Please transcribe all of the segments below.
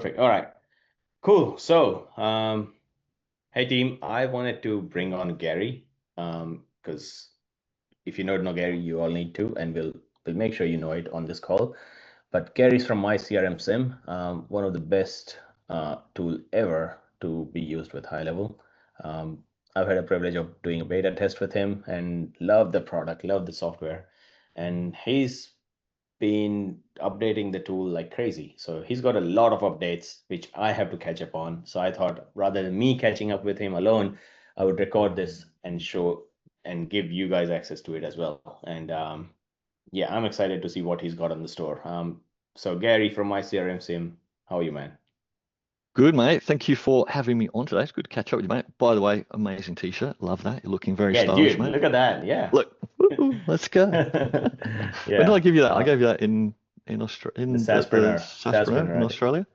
Perfect. All right. Cool. So, hey team, I wanted to bring on Gary, because if you don't know Gary, you all need to, and we'll make sure you know it on this call. But Gary's from my CRM Sim, one of the best tool ever to be used with HighLevel. I've had a privilege of doing a beta test with him and love the product, love the software, and he's been updating the tool like crazy. So he's got a lot of updates, which I have to catch up on. So I thought rather than me catching up with him alone, I would record this and show and give you guys access to it as well. And yeah, I'm excited to see what he's got on the store. So Gary from my CRM Sim, how are you, man? Good, mate. Thank you for having me on today. It's good to catch up with you, mate. By the way, amazing t-shirt. Love that. You're looking very Yeah, stylish, dude, mate. look at that. Yeah. Look, woo, let's go. When did I Yeah. give you that? I gave you that in Australia, The at the Saspreneur, Saspreneur in I think. Australia,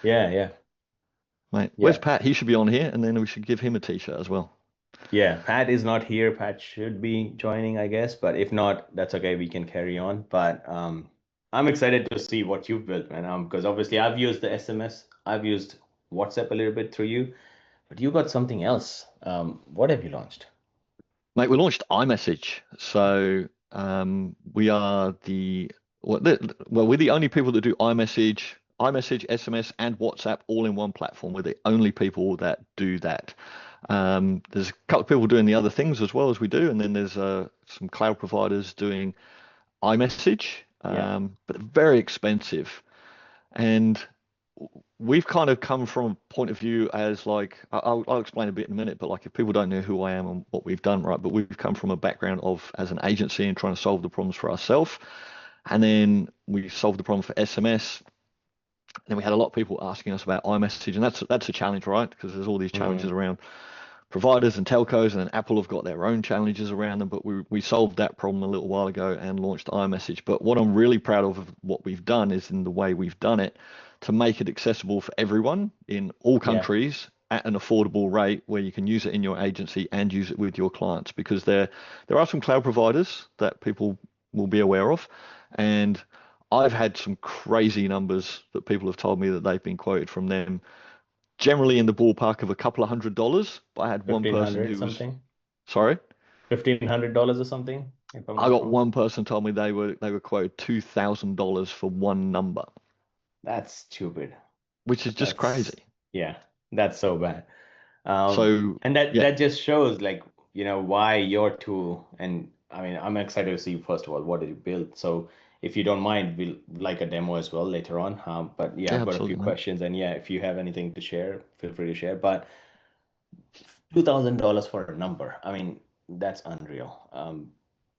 Yeah, yeah, mate. Where's yeah. Pat? He should be on here, and then we should give him a t-shirt as well. Yeah, Pat is not here. Pat should be joining, I guess, but if not, that's okay. We can carry on. But I'm excited to see what you've built, man. Because obviously I've used the SMS, I've used WhatsApp a little bit through you, but you got something else. What have you launched? Mate, we launched iMessage, so we are we're the only people that do iMessage, SMS, and WhatsApp all in one platform. We're the only people that do that. There's a couple of people doing the other things as well as we do, and then there's some cloud providers doing iMessage, Yeah, but very expensive. And we've kind of come from a point of view as like I'll explain a bit in a minute, but like if people don't know who I am and what we've done, right? But we've come from a background of as an agency and trying to solve the problems for ourselves, and then we solved the problem for SMS. Then we had a lot of people asking us about iMessage, and that's a challenge, right? Because there's all these challenges hmm, around providers and telcos, and then Apple have got their own challenges around them. But we solved that problem a little while ago and launched iMessage. But what I'm really proud of what we've done is in the way we've done it to make it accessible for everyone in all yeah, countries at an affordable rate where you can use it in your agency and use it with your clients because there are some cloud providers that people will be aware of, and I've had some crazy numbers that people have told me that they've been quoted from them, generally in the ballpark of a couple of $100. But I had one person 1,500 who was, something, sorry, $1,500 or something, if I'm I not got wrong. one person told me they were quoted $2,000 for one number, That's stupid. which is just That's crazy. yeah, that's so bad. So And that yeah, that just shows like, why your tool, and I mean, I'm excited to see first of all what did you build. So if you don't mind, we'll like a demo as well later on. But yeah, yeah, I've got a few absolutely, mate. questions, and yeah, if you have anything to share, feel free to share. But $2,000 for a number, I mean, that's unreal.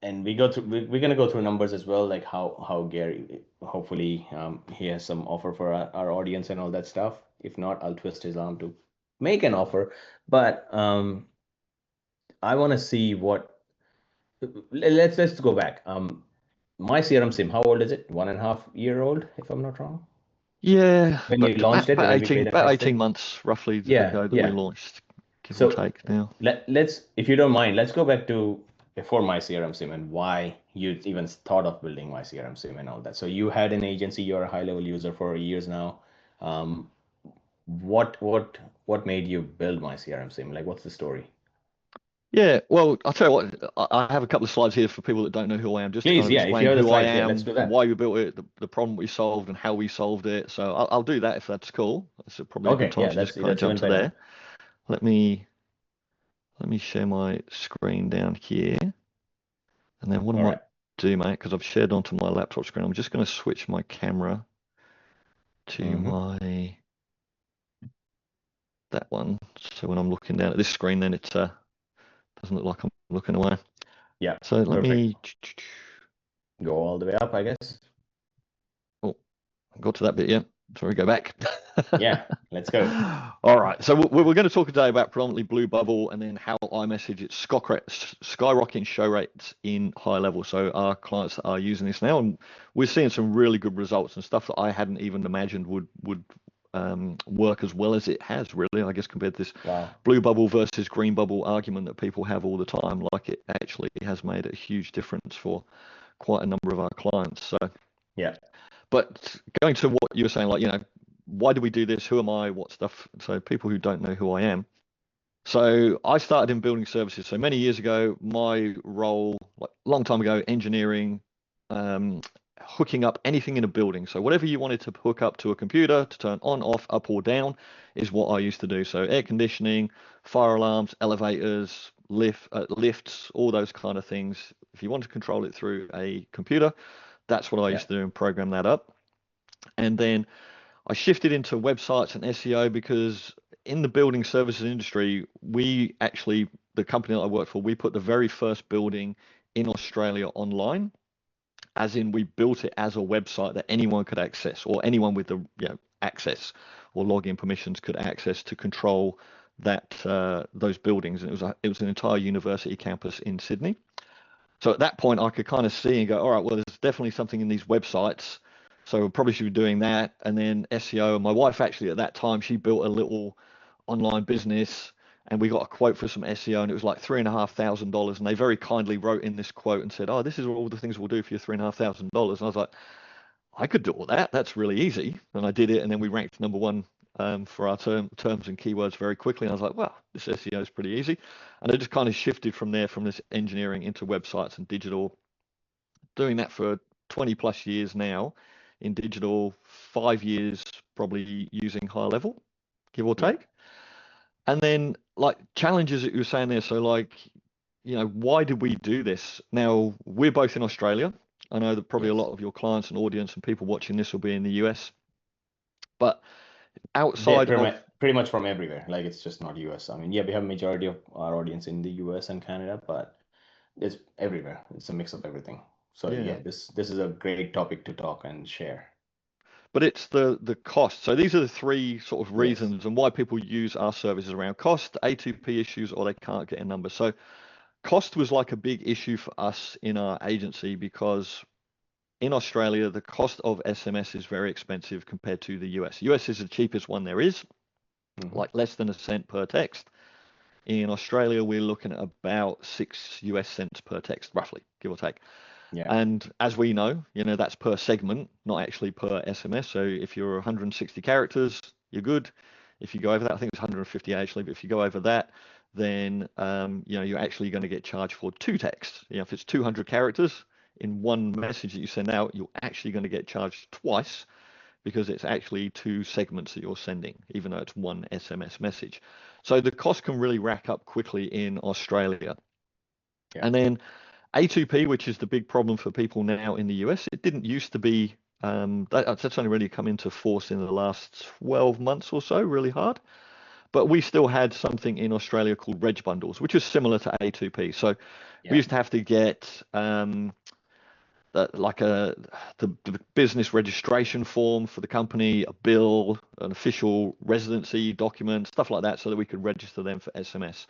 And we're gonna go through numbers as well, like how Gary, hopefully, he has some offer for our audience and all that stuff. If not, I'll twist his arm to make an offer. But I want to see what. Let's go back. My CRM Sim, how old is it? 1.5 year old, if I'm not wrong. Yeah, When you but launched it, about when we 18 beta about 18 tested. months roughly Yeah, ago that we yeah. launched, give or So take now. let's, if you don't mind, let's go back to before my CRM Sim and why you even thought of building my CRM Sim and all that. So you had an agency, you're a high level user for years now. Um, what made you build my CRM Sim? Like, what's the story? Yeah, well, I'll tell you what, I have a couple of slides here for people that don't know who I am, just to kind Please, of yeah, if you explain have the who I slides, yeah, let's am, do why that. we built it, the problem we solved, and how we solved it. So I'll do that if that's cool. It's probably a good Okay, time yeah, to just kind of that's jump even to better. there. Let me let me share my screen down here, and then what I All right. might do, mate, because I've shared onto my laptop screen, I'm just going to switch my camera to Mm-hmm. my that one. So when I'm looking down at this screen, then it doesn't look like I'm looking away. Yeah, So let perfect. me. Go all the way up, I guess. Oh, I got to that bit, yeah. Sorry, go back. Yeah, let's go. All right. So we're going to talk today about predominantly Blue Bubble and then how iMessage it's skyrocketing show rates in high level. So our clients are using this now, and we're seeing some really good results and stuff that I hadn't even imagined would work as well as it has, really, I guess, compared to this Wow. Blue Bubble versus Green Bubble argument that people have all the time. Like, it actually has made a huge difference for quite a number of our clients. So, Yeah. but going to what you were saying, like, why do we do this? Who am I? What stuff? So people who don't know who I am. So I started in building services. So many years ago, my role, like long time ago, engineering, um, hooking up anything in a building. So whatever you wanted to hook up to a computer to turn on, off, up or down is what I used to do. So air conditioning, fire alarms, elevators, lifts, all those kind of things. If you want to control it through a computer, that's what I Yeah. used to do and program that up. And then I shifted into websites and SEO because in the building services industry, the company that I worked for, we put the very first building in Australia online, as in we built it as a website that anyone could access, or anyone with the access or login permissions could access to control those buildings. And it was an entire university campus in Sydney. So at that point, I could kind of see and go, all right, well, there's definitely something in these websites. So we probably should be doing that. And then SEO. My wife actually at that time, she built a little online business and we got a quote for some SEO and it was like $3,500. And they very kindly wrote in this quote and said, oh, this is all the things we'll do for your $3,500. And I was like, I could do all that. That's really easy. And I did it. And then we ranked number one for our terms and keywords very quickly. And I was like, well, this SEO is pretty easy. And I just kind of shifted from there, from this engineering into websites and digital, doing that for 20 plus years now in digital, 5 years probably using HighLevel, give or Yeah. take. And then like challenges that you were saying there. So like, why did we do this? Now we're both in Australia. I know that probably a Yes. lot of your clients and audience and people watching this will be in the US, but They're outside of, pretty much from everywhere. Like it's just not US. I mean, yeah, we have majority of our audience in the US and Canada, but it's everywhere. It's a mix of everything. So yeah, yeah, this is a great topic to talk and share. but it's the cost. So these are the three sort of Yes. reasons and why people use our services: around cost, A2P issues, or they can't get a number. So cost was like a big issue for us in our agency because in Australia, the cost of SMS is very expensive compared to the US. US is the cheapest one there is, Hmm. like less than a cent per text. In Australia, we're looking at about 6 US cents per text, roughly, give or take. Yeah. And as we know, that's per segment, not actually per SMS. So if you're 160 characters, you're good. If you go over that, I think it's 150 actually, but if you go over that, then you're actually going to get charged for two texts. If it's 200 characters in one message that you send out, you're actually going to get charged twice because it's actually two segments that you're sending, even though it's one SMS message. So the cost can really rack up quickly in Australia. Yeah. And then A2P, which is the big problem for people now in the US, it didn't used to be. That's only really come into force in the last 12 months or so, really hard. But we still had something in Australia called reg bundles, which is similar to A2P. So we Yeah. used to have to get like the business registration form for the company, a bill, an official residency document, stuff like that, so that we could register them for SMS.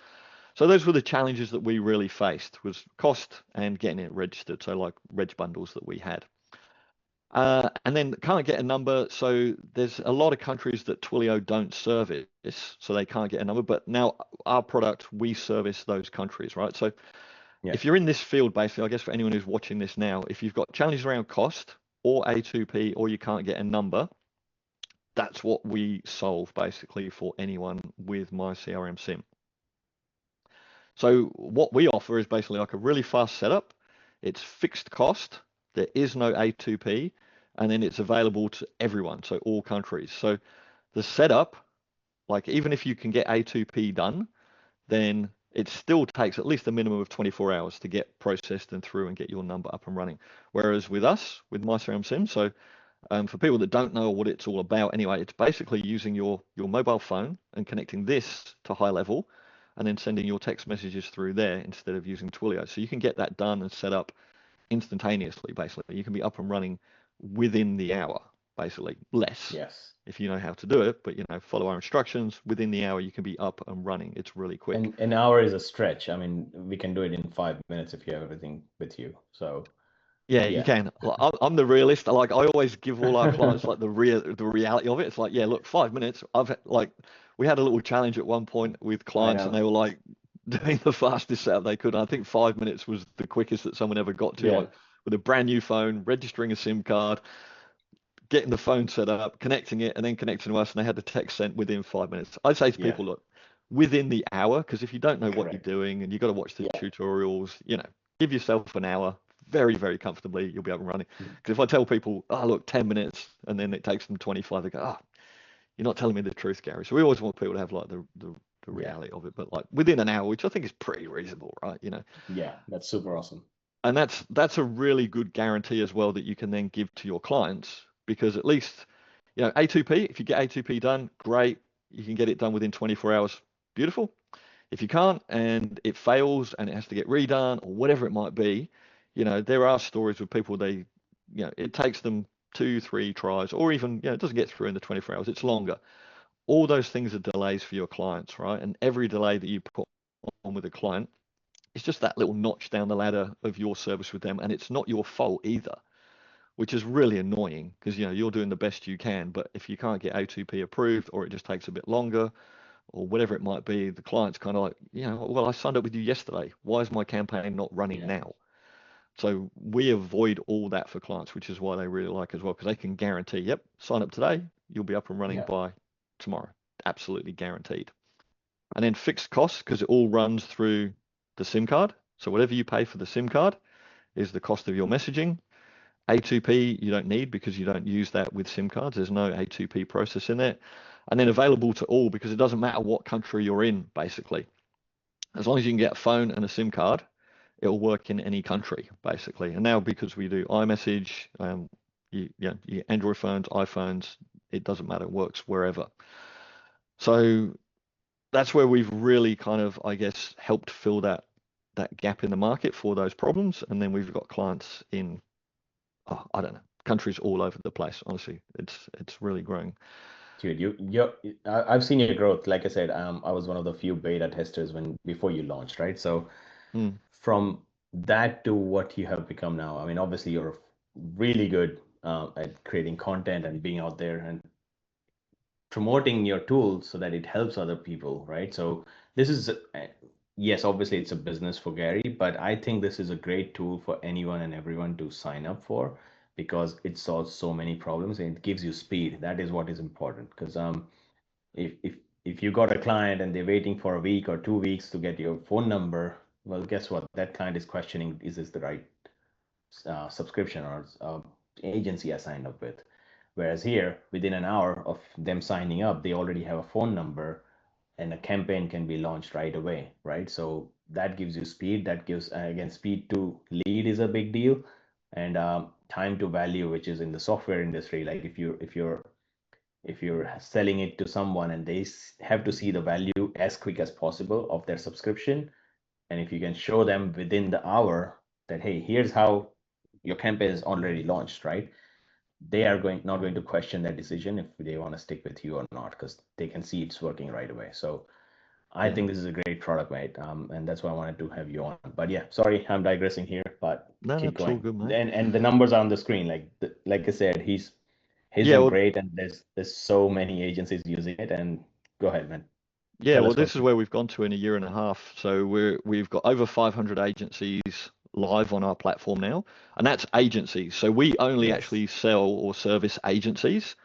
So those were the challenges that we really faced, was cost and getting it registered. So like reg bundles that we had. And then can't get a number. So there's a lot of countries that Twilio don't service, so they can't get a number. But now our product, we service those countries, right? So Yeah. if you're in this field, basically, I guess for anyone who's watching this now, if you've got challenges around cost or A2P or you can't get a number, that's what we solve basically for anyone with my CRM sim. So what we offer is basically like a really fast setup. It's fixed cost. There is no A2P, and then it's available to everyone, so all countries. So the setup, like even if you can get A2P done, then it still takes at least a minimum of 24 hours to get processed and through and get your number up and running. Whereas with us, with MyCRM Sim, so for people that don't know what it's all about, anyway, it's basically using your mobile phone and connecting this to HighLevel, and then sending your text messages through there instead of using Twilio. So you can get that done and set up instantaneously. Basically, you can be up and running within the hour. Basically, less Yes. if you know how to do it, but follow our instructions. Within the hour, you can be up and running. It's really quick. And an hour is a stretch. I mean, we can do it in 5 minutes if you have everything with you. So Yeah, you yeah. can. Like, I'm the realist. Like I always give all our clients like the reality of it. It's like, yeah, look, 5 minutes. Like we had a little challenge at one point with I clients, and know. they were like doing the fastest setup they could. And I think 5 minutes was the quickest that someone ever got to, Yeah. like with a brand new phone, registering a SIM card, getting the phone set up, connecting it, and then connecting to us, and they had the text sent within 5 minutes. I'd say to Yeah, people, look, within the hour, because if you don't know what you're correct. doing and you've got to watch the Yeah, tutorials, give yourself an hour very, very comfortably, you'll be up and running. mm, Because if I tell people, oh, look, 10 minutes, and then it takes them 25, they go, oh, you're not telling me the truth, Gary. So we always want people to have like the yeah, reality of it, but like within an hour, which I think is pretty reasonable, right? yeah. That's super awesome. And that's a really good guarantee as well that you can then give to your clients because at least, A2P, if you get A2P done, great. You can get it done within 24 hours. Beautiful. If you can't and it fails and it has to get redone or whatever it might be, there are stories with people it takes them 2, 3 tries or even, it doesn't get through in the 24 hours. It's longer. All those things are delays for your clients, right? And every delay that you put on with a client, it's just that little notch down the ladder of your service with them, and it's not your fault either, which is really annoying because you're doing the best you can, but if you can't get A2P approved or it just takes a bit longer or whatever it might be, the client's kind of like, well, I signed up with you yesterday. Why is my campaign not running Yeah, now? So we avoid all that for clients, which is why they really like as well, because they can guarantee, yep, sign up today, you'll be up and running yeah, by tomorrow. Absolutely guaranteed. And then fixed costs, because it all runs through the SIM card. So whatever you pay for the SIM card is the cost of your messaging. A2P you don't need because you don't use that with SIM cards. There's no A2P process in it. And then available to all because it doesn't matter what country you're in, basically. As long as you can get a phone and a SIM card, it'll work in any country, basically. And now because we do iMessage, you Android phones, iPhones, it doesn't matter, it works wherever. So that's where we've really kind of, I guess, helped fill that gap in the market for those problems. And then we've got clients in, oh, I don't know, countries all over the place. Honestly, it's really growing. dude, I've seen your growth. Like I said, I was one of the few beta testers when before you launched, right? So Mm, from that to what you have become now, I mean, obviously you're really good at creating content and being out there and promoting your tool so that it helps other people, right? So this is, yes, obviously it's a business for Gary, but I think this is a great tool for anyone and everyone to sign up for because it solves so many problems and it gives you speed. That is what is important because if if if you got a client and they're waiting for a week or 2 weeks to get your phone number, well, guess what? That client is questioning, is this the right subscription or agency I signed up with? Whereas here, within an hour of them signing up, they already have a phone number and a campaign can be launched right away, right? So that gives you speed. That gives, again, speed to lead is a big deal. And time to value, which is in the software industry, like if you're selling it to someone and they have to see the value as quick as possible of their subscription, and if you can show them within the hour that, hey, here's how your campaign is already launched, right? They are not going to question that decision if they want to stick with you or not because they can see it's working right away. So I yeah. think this is a great product, mate. And that's why I wanted to have you on. But yeah, sorry, I'm digressing here, but No, keep that's all going. good, mate. And the numbers are on the screen. Like I said, he's Yeah, done well, great, and there's so many agencies using it. And go ahead, man. yeah, Tell well, us what. this is where we've gone to in a year and a half. So we've got over 500 agencies live on our platform now, and that's agencies. So we only Yes. actually sell or service agencies.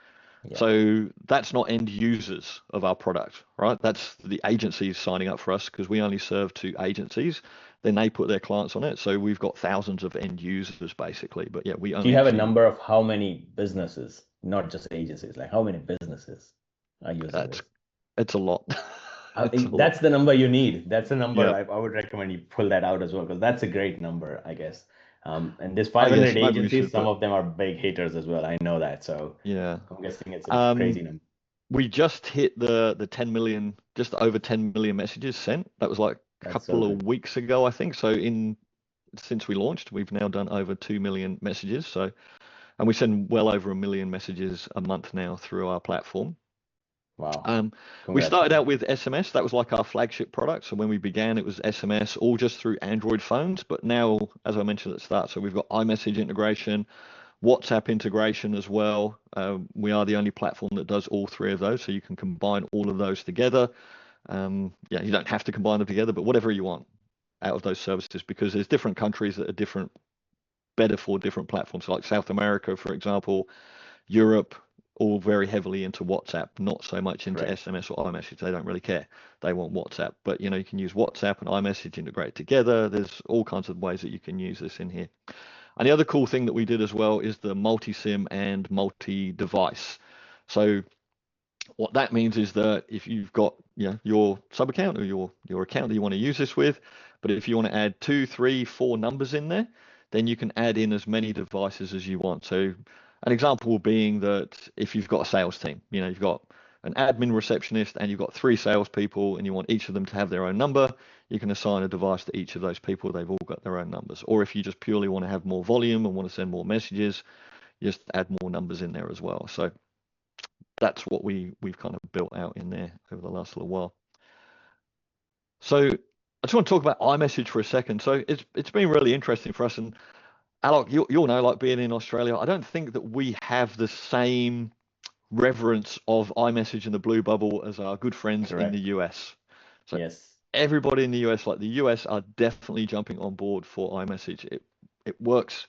Yeah. So that's not end users of our product, right? That's the agencies signing up for us because we only serve to agencies. Then they put their clients on it. So we've got thousands of end users basically. But yeah, we Do you only have a actually, number of how many businesses, not just agencies, like how many businesses are using it's this? it's a lot. It's a lot. That's the number you need. That's the number Yeah. I would recommend you pull that out as well, because that's a great number, I guess. And there's Oh 500 yes, maybe we agencies. should, Some but of them are big hitters as well. I know that. So yeah. I'm guessing it's a Um, crazy number. we just hit the 10 million, just over 10 million messages sent. That was like a That's so couple good. of weeks ago, I think. So in since we launched, we've now done over 2 million messages. So and we send well over 1 million messages a month now through our platform. Wow. Um, we Congrats, started man. out with SMS. That was like our flagship product. So when we began, it was SMS, all just through Android phones. But now, as I mentioned at the start, so we've got iMessage integration, WhatsApp integration as well. We are the only platform that does all three of those. So you can combine all of those together. Yeah, you don't have to combine them together, but whatever you want out of those services, because there's different countries that are different, better for different platforms. So like South America, for example, Europe, all very heavily into WhatsApp, not so much into Correct. SMS or iMessage. They don't really care. They want WhatsApp. But you know, you can use WhatsApp and iMessage integrate together. There's all kinds of ways that you can use this in here. And the other cool thing that we did as well is the multi-SIM and multi-device. So what that means is that if you've got, you know, your sub account or your account that you want to use this with, but if you want to add 2, 3, 4 numbers in there, then you can add in as many devices as you want. So an example being that if you've got a sales team, you know, you've got an admin receptionist and you've got 3 salespeople and you want each of them to have their own number, you can assign a device to each of those people. They've all got their own numbers. Or if you just purely want to have more volume and want to send more messages, you just add more numbers in there as well. So that's what we've kind of built out in there over the last little while. So I just want to talk about iMessage for a second. So it's been really interesting for us. And Alok, you'll know, like being in Australia, I don't think that we have the same reverence of iMessage and the blue bubble as our good friends in the Correct. US. So Yes. everybody in the US, like the US, are definitely jumping on board for iMessage. It works,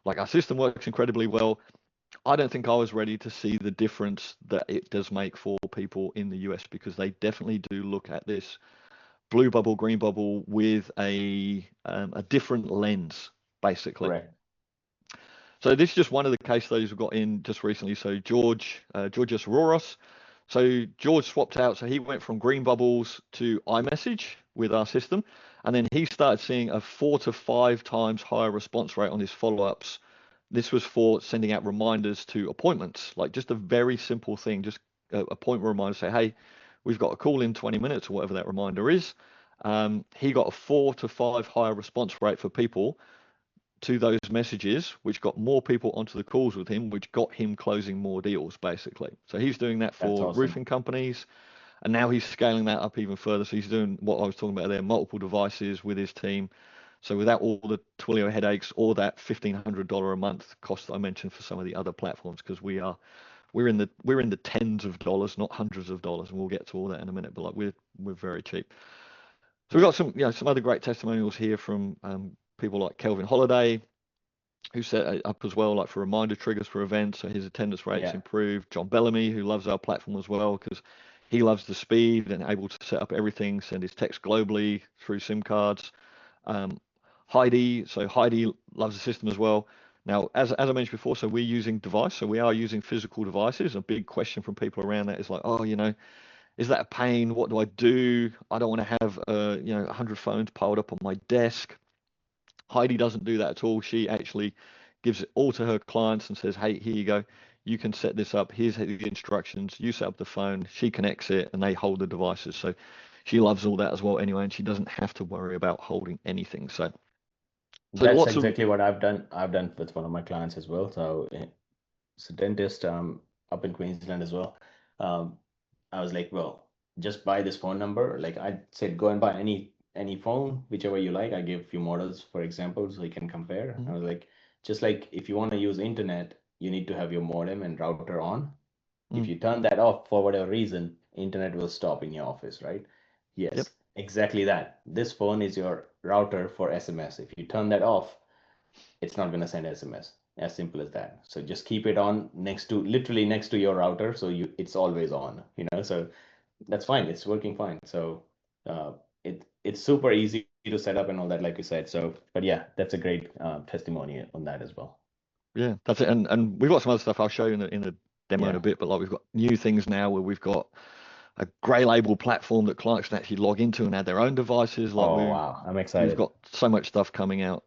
like our system works incredibly well. I don't think I was ready to see the difference that it does make for people in the US because they definitely do look at this blue bubble, green bubble with a different lens, basically. Correct. So this is just one of the case studies we got in just recently. So Georgios Roros. So George swapped out. So he went from green bubbles to iMessage with our system, and then he started seeing a 4 to 5 times higher response rate on his follow-ups. This was for sending out reminders to appointments, like just a very simple thing, just a appointment reminder, say, hey, we've got a call in 20 minutes or whatever that reminder is. He got a 4 to 5 higher response rate for people to those messages, which got more people onto the calls with him, which got him closing more deals, basically. So he's doing that That's for awesome. roofing companies, and now he's scaling that up even further. So he's doing what I was talking about there, multiple devices with his team. So without all the Twilio headaches or that $1,500 a month cost that I mentioned for some of the other platforms, because we're in the tens of dollars, not hundreds of dollars, and we'll get to all that in a minute. But like we're very cheap. So we've Yeah. got some other great testimonials here from people like Kelvin Holiday, who set it up as well, like for reminder triggers for events, so his attendance rates Yeah. improved. John Bellamy, who loves our platform as well, because he loves the speed and able to set up everything, send his text globally through SIM cards. Um, Heidi, so Heidi loves the system as well. Now, as I mentioned before, so we're using device, so we are using physical devices. A big question from people around that is like, oh, is that a pain? What do I do? I don't want to have 100 phones piled up on my desk. Heidi doesn't do that at all. She actually gives it all to her clients and says, hey, here you go. You can set this up. Here's the instructions. You set up the phone. She connects it and they hold the devices. So she loves all that as well anyway, and she doesn't have to worry about holding anything. So That's lots of exactly what I've done. I've done with one of my clients as well. So it's a dentist up in Queensland as well. Um, I was like, well, just buy this phone number. Like I said, go and buy any phone, whichever you like. I gave a few models, for example, so you can compare. I Mhm. was like, just like if you want to use internet, you need to have your modem and router on. If Mm, you turn that off for whatever reason, internet will stop in your office, right? yep. Yes, exactly that. This phone is your router for SMS. If you turn that off, it's not going to send SMS. As simple as that. So just keep it on next to, literally next to your router, so it's always on. So that's fine. It's working fine. So uh, it's super easy to set up and all that, like you said. So, but yeah, that's a great testimony on that as well. Yeah, that's it. And we've got some other stuff I'll show you in the demo in Yeah. a bit, but like we've got new things now where we've got a grey label platform that clients can actually log into and add their own devices. Like Oh we've wow, I'm we've excited. got so much stuff coming out.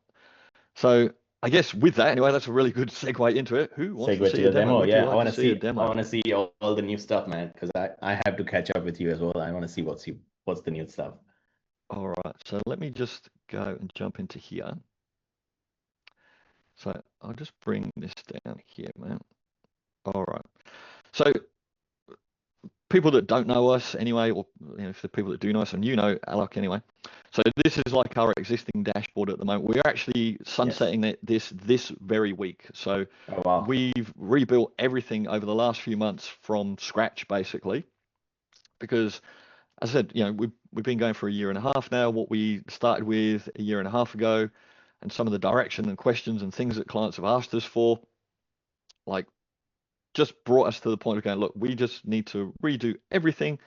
So I guess with that, anyway, that's a really good segue into it. Who wants to Segue to see a the demo? demo. Would you Yeah, I like want to to see a see. I demo? want to see all the new stuff, man. Because I have to catch up with you as well. I want to see what's the new stuff. All right, so let me just go and jump into here. So I'll just bring this down here, man. All right. So people that don't know us anyway, or for the people that do know us, and Alok anyway. So this is like our existing dashboard at the moment. We're actually Yes. sunsetting this very week. So Oh wow. we've rebuilt everything over the last few months from scratch, basically, because as I said, we've been going for a year and a half now. What we started with a year and a half ago, and some of the direction and questions and things that clients have asked us for, like just brought us to the point of going, look, we just need to redo everything.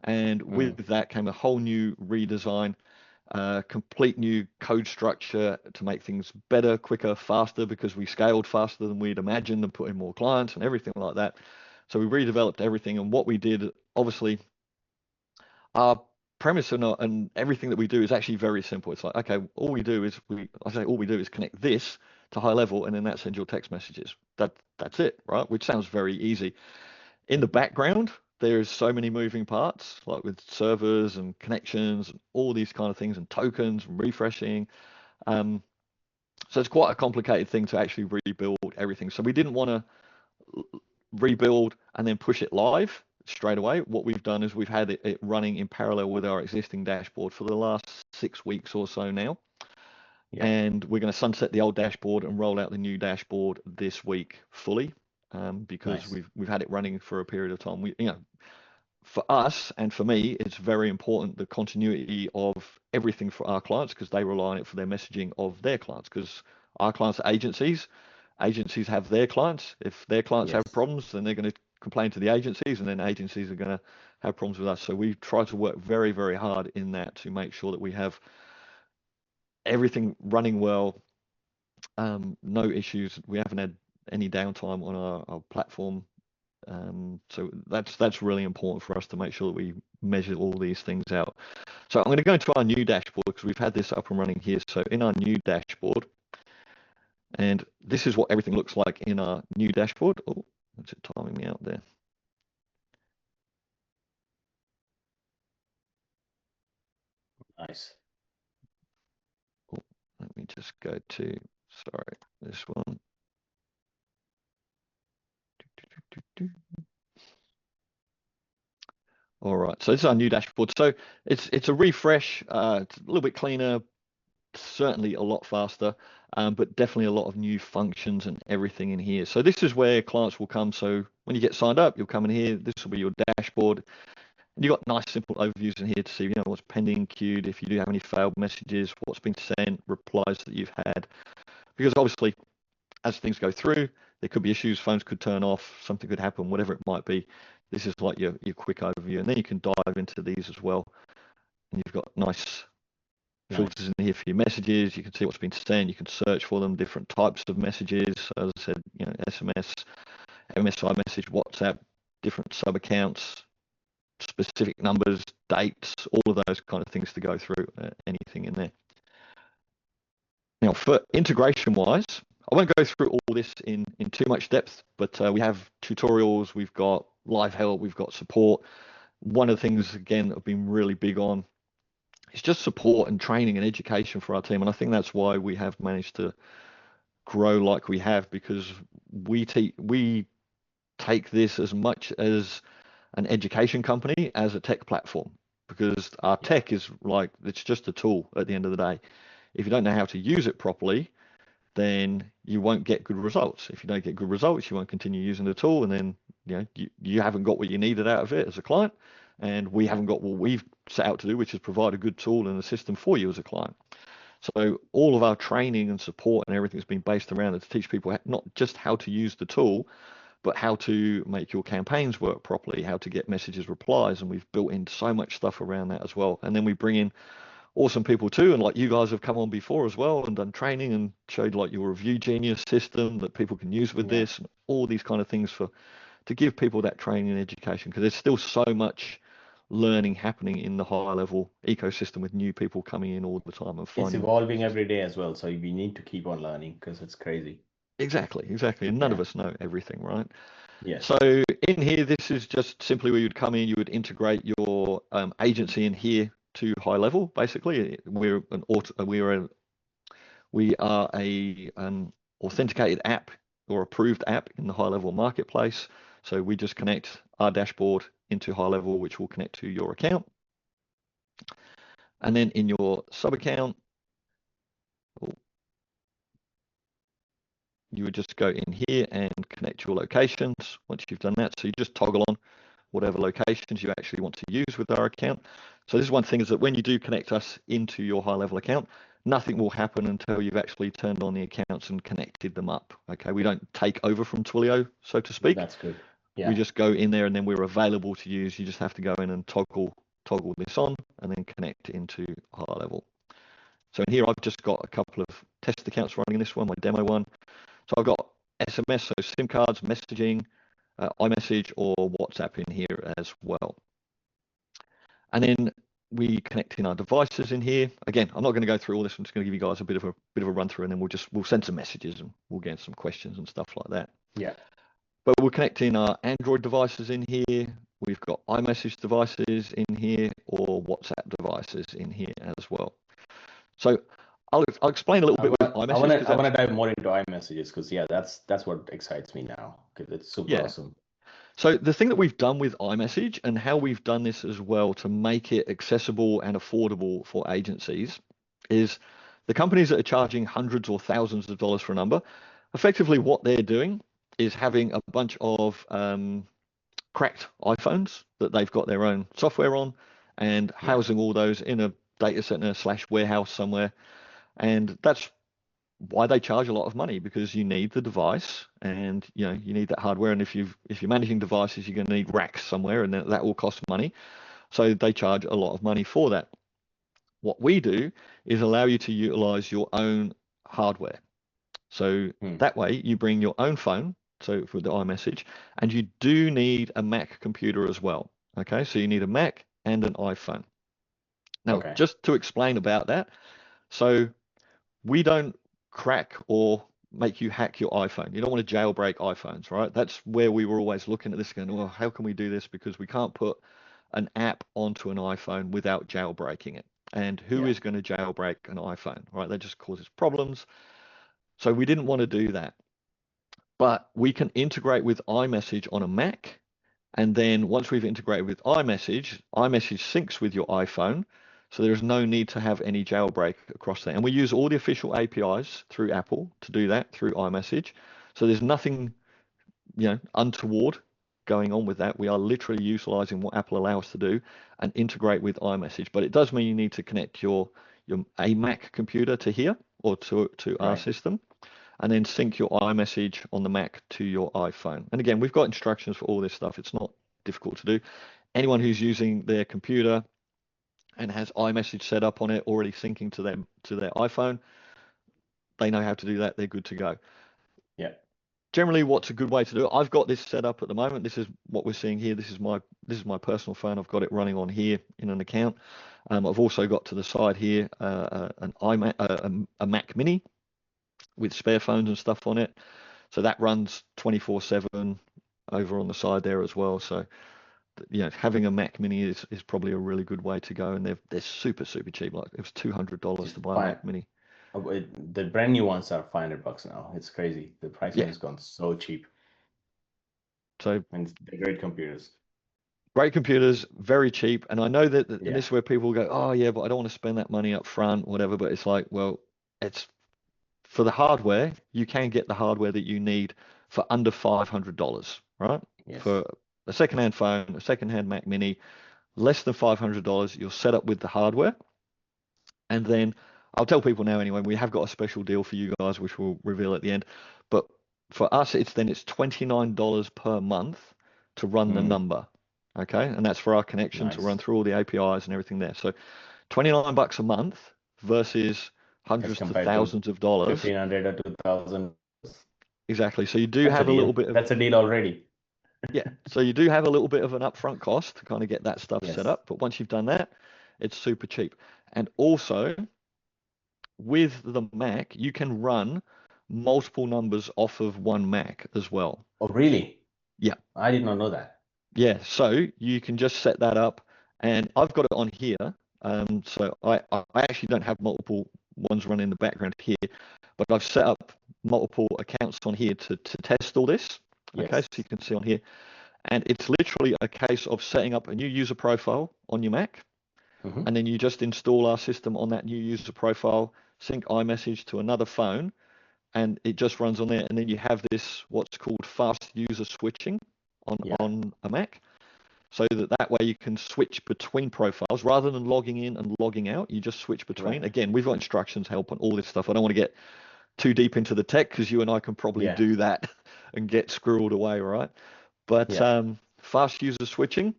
And with that came a whole new redesign, complete new code structure to make things better, quicker, faster, because we scaled faster than we'd imagined and put in more clients and everything like that. So we redeveloped everything. And what we did, obviously, our premise and everything that we do is actually very simple. It's like, okay, all we do is connect this to HighLevel, and then that sends your text messages. That's it, right? Which sounds very easy. In the background, there's so many moving parts, like with servers and connections and all these kind of things, and tokens and refreshing. So it's quite a complicated thing to actually rebuild everything. So we didn't want to rebuild and then push it live straight away. What we've done is we've had it running in parallel with our existing dashboard for the last 6 weeks or so now. Yeah. And we're going to sunset the old dashboard and roll out the new dashboard this week fully, because we've had it running for a period of time. For us and for me, it's very important the continuity of everything for our clients, because they rely on it for their messaging of their clients, because our clients are agencies have their clients. If their clients have problems, then they're going to complain to the agencies, and then agencies are going to have problems with us. So we try to work very, very hard in that to make sure that we have everything running well, no issues. We haven't had any downtime on our platform. So that's really important for us to make sure that we measure all these things out. So I'm going to go into our new dashboard, because we've had this up and running here. So in our new dashboard, and this is what everything looks like in our new dashboard. Oh, it's timing me out there. Nice. Oh, let me just go to, sorry, this one. All right, so this is our new dashboard. So it's a refresh. It's a little bit cleaner, certainly a lot faster, but definitely a lot of new functions and everything in here. So this is where clients will come. So when you get signed up, you'll come in here. This will be your dashboard. And you've got nice, simple overviews in here to see, what's pending, queued, if you do have any failed messages, what's been sent, replies that you've had. Because obviously, as things go through, there could be issues, phones could turn off, something could happen, whatever it might be. This is like your quick overview. And then you can dive into these as well. And you've got nice filters in here for your messages. You can see what's been sent. You can search for them, different types of messages. As I said, SMS, MSI message, WhatsApp, different sub accounts, specific numbers, dates, all of those kind of things to go through, anything in there. Now, for integration wise, I won't go through all this in too much depth, but we have tutorials, we've got live help, we've got support. One of the things, again, that I've been really big on is just support and training and education for our team. And I think that's why we have managed to grow like we have, because we take this as much as an education company as a tech platform, because our tech is like, it's just a tool at the end of the day. If you don't know how to use it properly, then you won't get good results. If you don't get good results, you won't continue using the tool, and then you haven't got what you needed out of it as a client, and we haven't got what we've set out to do, which is provide a good tool and a system for you as a client. So all of our training and support and everything has been based around it to teach people not just how to use the tool, but how to make your campaigns work properly, how to get messages, replies, and we've built in so much stuff around that as well. And then we bring in awesome people too, and like you guys have come on before as well and done training and showed like your Review Genius system that people can use with this, and all these kind of things to give people that training and education, because there's still so much learning happening in the HighLevel ecosystem with new people coming in all the time and finding. It's evolving every day as well, so we need to keep on learning, because it's crazy. Exactly. And none of us know everything, right? Yes. So in here, this is just simply where you'd come in, you would integrate your agency in here to HighLevel. Basically, we are a authenticated app or approved app in the HighLevel marketplace. So we just connect our dashboard into HighLevel, which will connect to your account. And then in your sub account, you would just go in here and connect your locations once you've done that. So you just toggle on whatever locations you actually want to use with our account. So this is one thing, is that when you do connect us into your HighLevel account, nothing will happen until you've actually turned on the accounts and connected them up. Okay, we don't take over from Twilio, so to speak. That's good. We Yeah. just go in there and then we're available to use. You just have to go in and toggle this on and then connect it into HighLevel. So in here, I've just got a couple of test accounts running in this one, my demo one. So I've got SMS, so SIM cards, messaging, iMessage or WhatsApp in here as well. And then we connect in our devices in here. Again, I'm not going to go through all this. I'm just going to give you guys a bit of a run through, and then we'll send some messages and we'll get some questions and stuff like that. Yeah. But we're connecting our Android devices in here. We've got iMessage devices in here or WhatsApp devices in here as well. So I'll explain a little bit with iMessage. I want to dive more into iMessages because yeah, that's what excites me now because it's super awesome. So the thing that we've done with iMessage and how we've done this as well to make it accessible and affordable for agencies is the companies that are charging hundreds or thousands of dollars for a number, effectively what they're doing is having a bunch of cracked iPhones that they've got their own software on and housing all those in a data center / warehouse somewhere. And that's why they charge a lot of money, because you need the device and you need that hardware. And if you're managing devices, you're going to need racks somewhere, and that will cost money. So they charge a lot of money for that. What we do is allow you to utilize your own hardware. So that way you bring your own phone, so for the iMessage, and you do need a Mac computer as well. Okay, so you need a Mac and an iPhone. Now, just to explain about that, so we don't crack or make you hack your iPhone. You don't want to jailbreak iPhones, right? That's where we were always looking at this going, well, how can we do this? Because we can't put an app onto an iPhone without jailbreaking it. And who is going to jailbreak an iPhone, right? That just causes problems. So we didn't want to do that. But we can integrate with iMessage on a Mac. And then once we've integrated with iMessage syncs with your iPhone. So there is no need to have any jailbreak across there. And we use all the official APIs through Apple to do that through iMessage. So there's nothing, untoward going on with that. We are literally utilizing what Apple allows us to do and integrate with iMessage. But it does mean you need to connect a Mac computer to here or to our system, and then sync your iMessage on the Mac to your iPhone. And again, we've got instructions for all this stuff. It's not difficult to do. Anyone who's using their computer and has iMessage set up on it, already syncing to their iPhone, they know how to do that. They're good to go. Yeah. Generally, what's a good way to do it? I've got this set up at the moment. This is what we're seeing here. This is my personal phone. I've got it running on here in an account. I've also got to the side here a Mac Mini with spare phones and stuff on it. So that runs 24/7 over on the side there as well. So having a Mac Mini is probably a really good way to go, and they're super cheap. Like it was $200 to buy a Mac Mini. The brand new ones are $500 now. It's crazy. The pricing has gone so cheap. So and they're great computers. Great computers, very cheap. And I know that and this is where people go, oh yeah, but I don't want to spend that money up front, whatever. But it's like, well, it's for the hardware, you can get the hardware that you need for under $500, right? Yes. For a secondhand phone, a secondhand Mac Mini, less than $500, you're set up with the hardware. And then I'll tell people now anyway, we have got a special deal for you guys, which we'll reveal at the end. But for us, it's $29 per month to run the number. Okay. And that's for our connection to run through all the APIs and everything there. So $29 a month versus hundreds to thousands of dollars. 1,500 or 2,000. Exactly. So you do have a little bit of. That's a deal already. Yeah. So you do have a little bit of an upfront cost to kind of get that stuff set up. But once you've done that, it's super cheap. And also with the Mac, you can run multiple numbers off of one Mac as well. Oh, really? Yeah. I did not know that. Yeah. So you can just set that up, and I've got it on here. So I actually don't have multiple ones running in the background here, but I've set up multiple accounts on here to test all this. Okay, so you can see on here. And it's literally a case of setting up a new user profile on your Mac. And then you just install our system on that new user profile, sync iMessage to another phone, and it just runs on there. And then you have this, what's called fast user switching on a Mac. so that way you can switch between profiles rather than logging in and logging out. You just switch between. Right. Again, we've got instructions, help, and all this stuff. I don't want to get too deep into the tech because you and I can probably Yeah. do that and get squirreled away, right? But Yeah. fast user switching,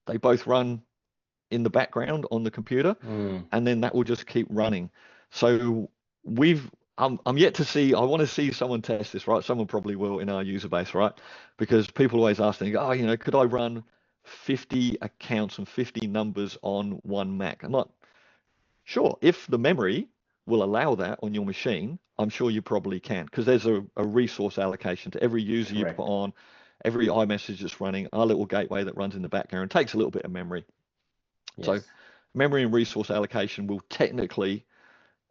they both run in the background on the computer, Mm. and then that will just keep running. So I'm yet to see. I want to see someone test this, right? Someone probably will in our user base, right? Because people always ask me, oh, could I run 50 accounts and 50 numbers on one Mac? I'm like, sure, if the memory will allow that on your machine, I'm sure you probably can, because there's a resource allocation to every user you put Correct. on, every iMessage that's running, our little gateway that runs in the background takes a little bit of memory. So Yes. memory and resource allocation will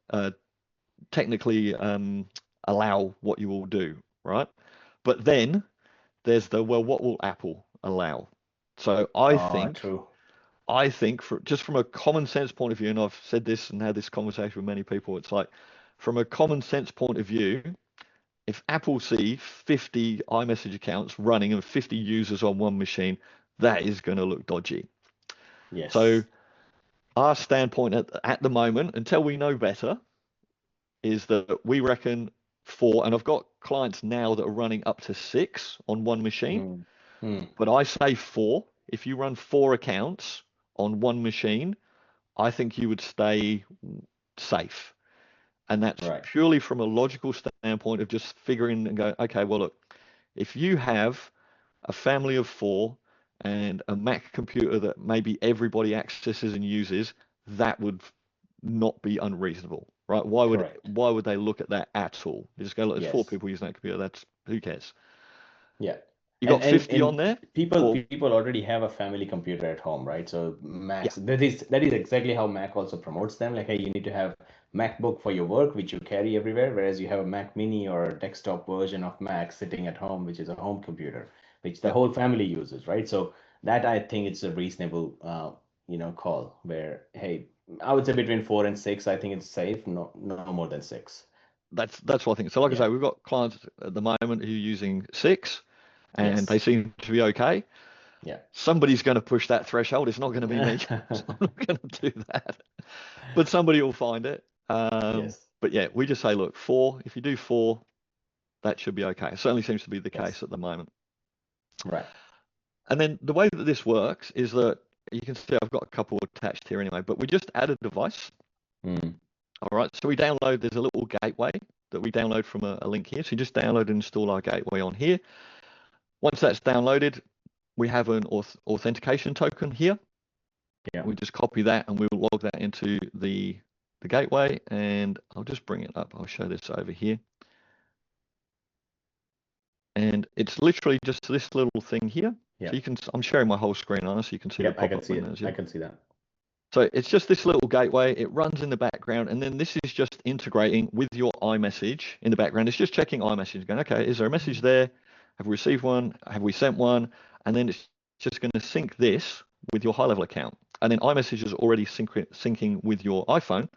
uh, technically allow what you will do, right? But then there's well, what will Apple allow? So Oh, true. I think just from a common sense point of view, and I've said this and had this conversation with many people, it's like from a common sense point of view, if Apple see 50 iMessage accounts running and 50 users on one machine, that is going to look dodgy. So Yes. our standpoint at the moment, until we know better, is that we reckon four, and I've got clients now that are running up to six on one machine, Mm. Mm. but I say four. If you run four accounts on one machine, I think you would stay safe. And that's Right. purely from a logical standpoint of just figuring and go, okay, well, look, if you have a family of four and a Mac computer that maybe everybody accesses and uses, that would not be unreasonable, right? Correct. Why would they look at that at all? You just go, look, there's four Yes. people using that computer. That's who cares? Yeah. You And got and 50 on and there? people Well, people already have a family computer at home, right? So yeah, Macs, that is exactly how Mac also promotes them. Like, hey, you need to have MacBook for your work, which you carry everywhere, whereas you have a Mac Mini or a desktop version of Mac sitting at home, which is a home computer, which the yeah. whole family uses, right? So that I think it's a reasonable call where, hey, I would say between four and six, I think it's safe, no more than six. That's what I think. So, like I Yeah. say, we've got clients at the moment who are using six, and they Yes. seem to be okay. Yeah. Somebody's going to push that threshold. It's not going to be me. So I'm not going to do that. But somebody will find it. Yes. But yeah, we just say, look, four. If you do four, that should be okay. It certainly seems to be the case Yes. at the moment. Right. And then the way that this works is that you can see I've got a couple attached here anyway, but we just add a device. Mm. All right. So there's a little gateway that we download from a link here. So you just download and install our gateway on here. Once that's downloaded, we have an authentication token here. Yeah. We just copy that and we'll log that into the gateway, and I'll just bring it up. I'll show this over here. And it's literally just this little thing here. Yeah. So I'm sharing my whole screen on it so you can see the Yep, I can pop-up see it. windows. Yeah. I can see that. So it's just this little gateway. It runs in the background, and then this is just integrating with your iMessage in the background. It's just checking iMessage, going, okay, is there a message there? Have we received one? Have we sent one? And then it's just going to sync this with your HighLevel account. And then iMessage is already syncing with your iPhone,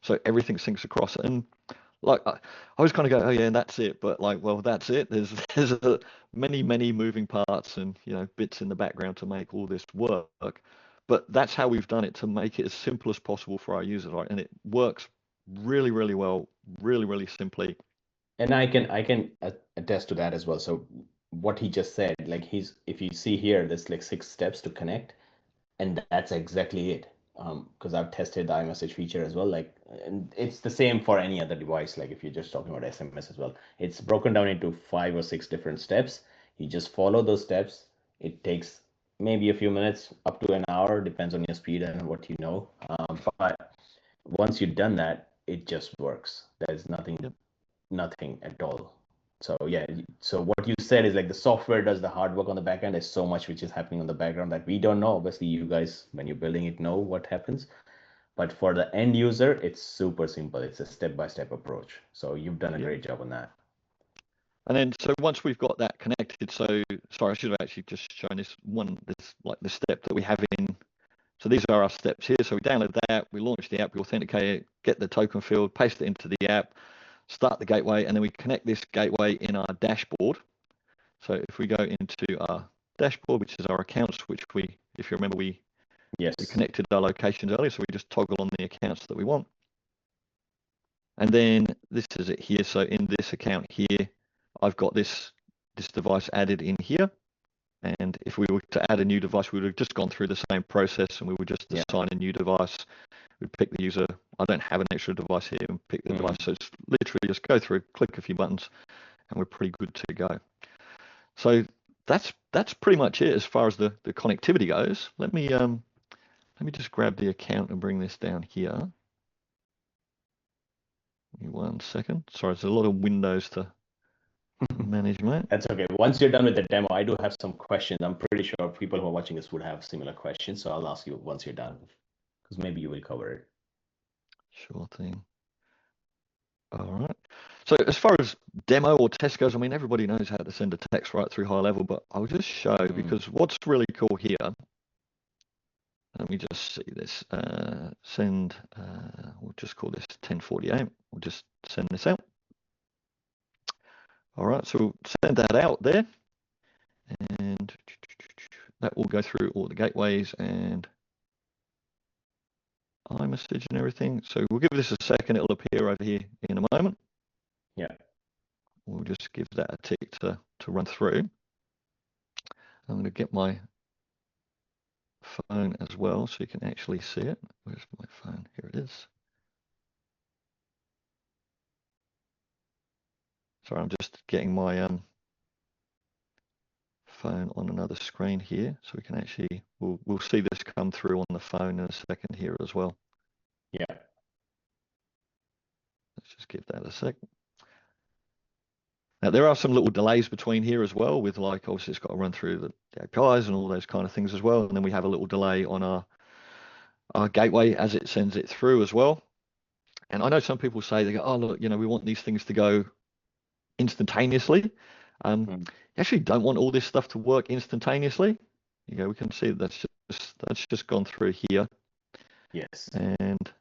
so everything syncs across. And like I always kind of go, oh yeah, and that's it. But like, well, that's it. There's many moving parts and bits in the background to make all this work. But that's how we've done it to make it as simple as possible for our users, right? And it works really well, really simply. And I can attest to that as well. So what he just said, like if you see here, there's like 6 steps to connect, and that's exactly it. Because I've tested the iMessage feature as well. Like, and it's the same for any other device. Like if you're just talking about SMS as well, it's broken down into 5 or 6 different steps. You just follow those steps. It takes maybe a few minutes, up to an hour, depends on your speed and what you know. But once you've done that, it just works. There's Yep. nothing at all. So yeah, so what you said is like the software does the hard work on the back end. There's so much which is happening on the background that we don't know. Obviously, you guys, when you're building it, know what happens. But for the end user, it's super simple. It's a step-by-step approach. So you've done a Yep. great job on that. And then so once we've got that connected, so sorry, I should have actually just shown this like the step that we have in. So these are our steps here. So we download that, we launch the app, we authenticate it, get the token field, paste it into the app, start the gateway, and then we connect this gateway in our dashboard. So if we go into our dashboard, which is our accounts, which if you remember, we connected our locations earlier, so we just toggle on the accounts that we want. And then this is it here. So in this account here, I've got this device added in here. And if we were to add a new device, we would have just gone through the same process, and we would just assign a new device. We'd pick the user. I don't have an extra device here, and pick the device. So it's literally just go through, click a few buttons, and we're pretty good to go. So that's pretty much it as far as the connectivity goes. Let me just grab the account and bring this down here. Give me 1 second. Sorry, there's a lot of windows to manage, mate. That's okay. Once you're done with the demo, I do have some questions. I'm pretty sure people who are watching this would have similar questions. So I'll ask you once you're done, because maybe you will cover it. Sure thing. All right. So as far as demo or test goes, I mean, everybody knows how to send a text right through HighLevel, but I'll just show because what's really cool here, let me just see this, send, we'll just call this 1048. We'll just send this out. All right, so we'll send that out there, and that will go through all the gateways and iMessage and everything. So we'll give this a second. It'll appear over here in a moment. Yeah. We'll just give that a tick to run through. I'm going to get my phone as well so you can actually see it. Where's my phone? Here it is. Sorry, I'm just getting my phone on another screen here so we can actually, we'll see this come through on the phone in a second here as well. Yeah. Let's just give that a sec. Now, there are some little delays between here as well with, like, obviously it's got to run through the APIs and all those kind of things as well. And then we have a little delay on our gateway as it sends it through as well. And I know some people say, they go, oh, look, we want these things to go instantaneously. You actually don't want all this stuff to work instantaneously. We can see that's just gone through here. Yes. And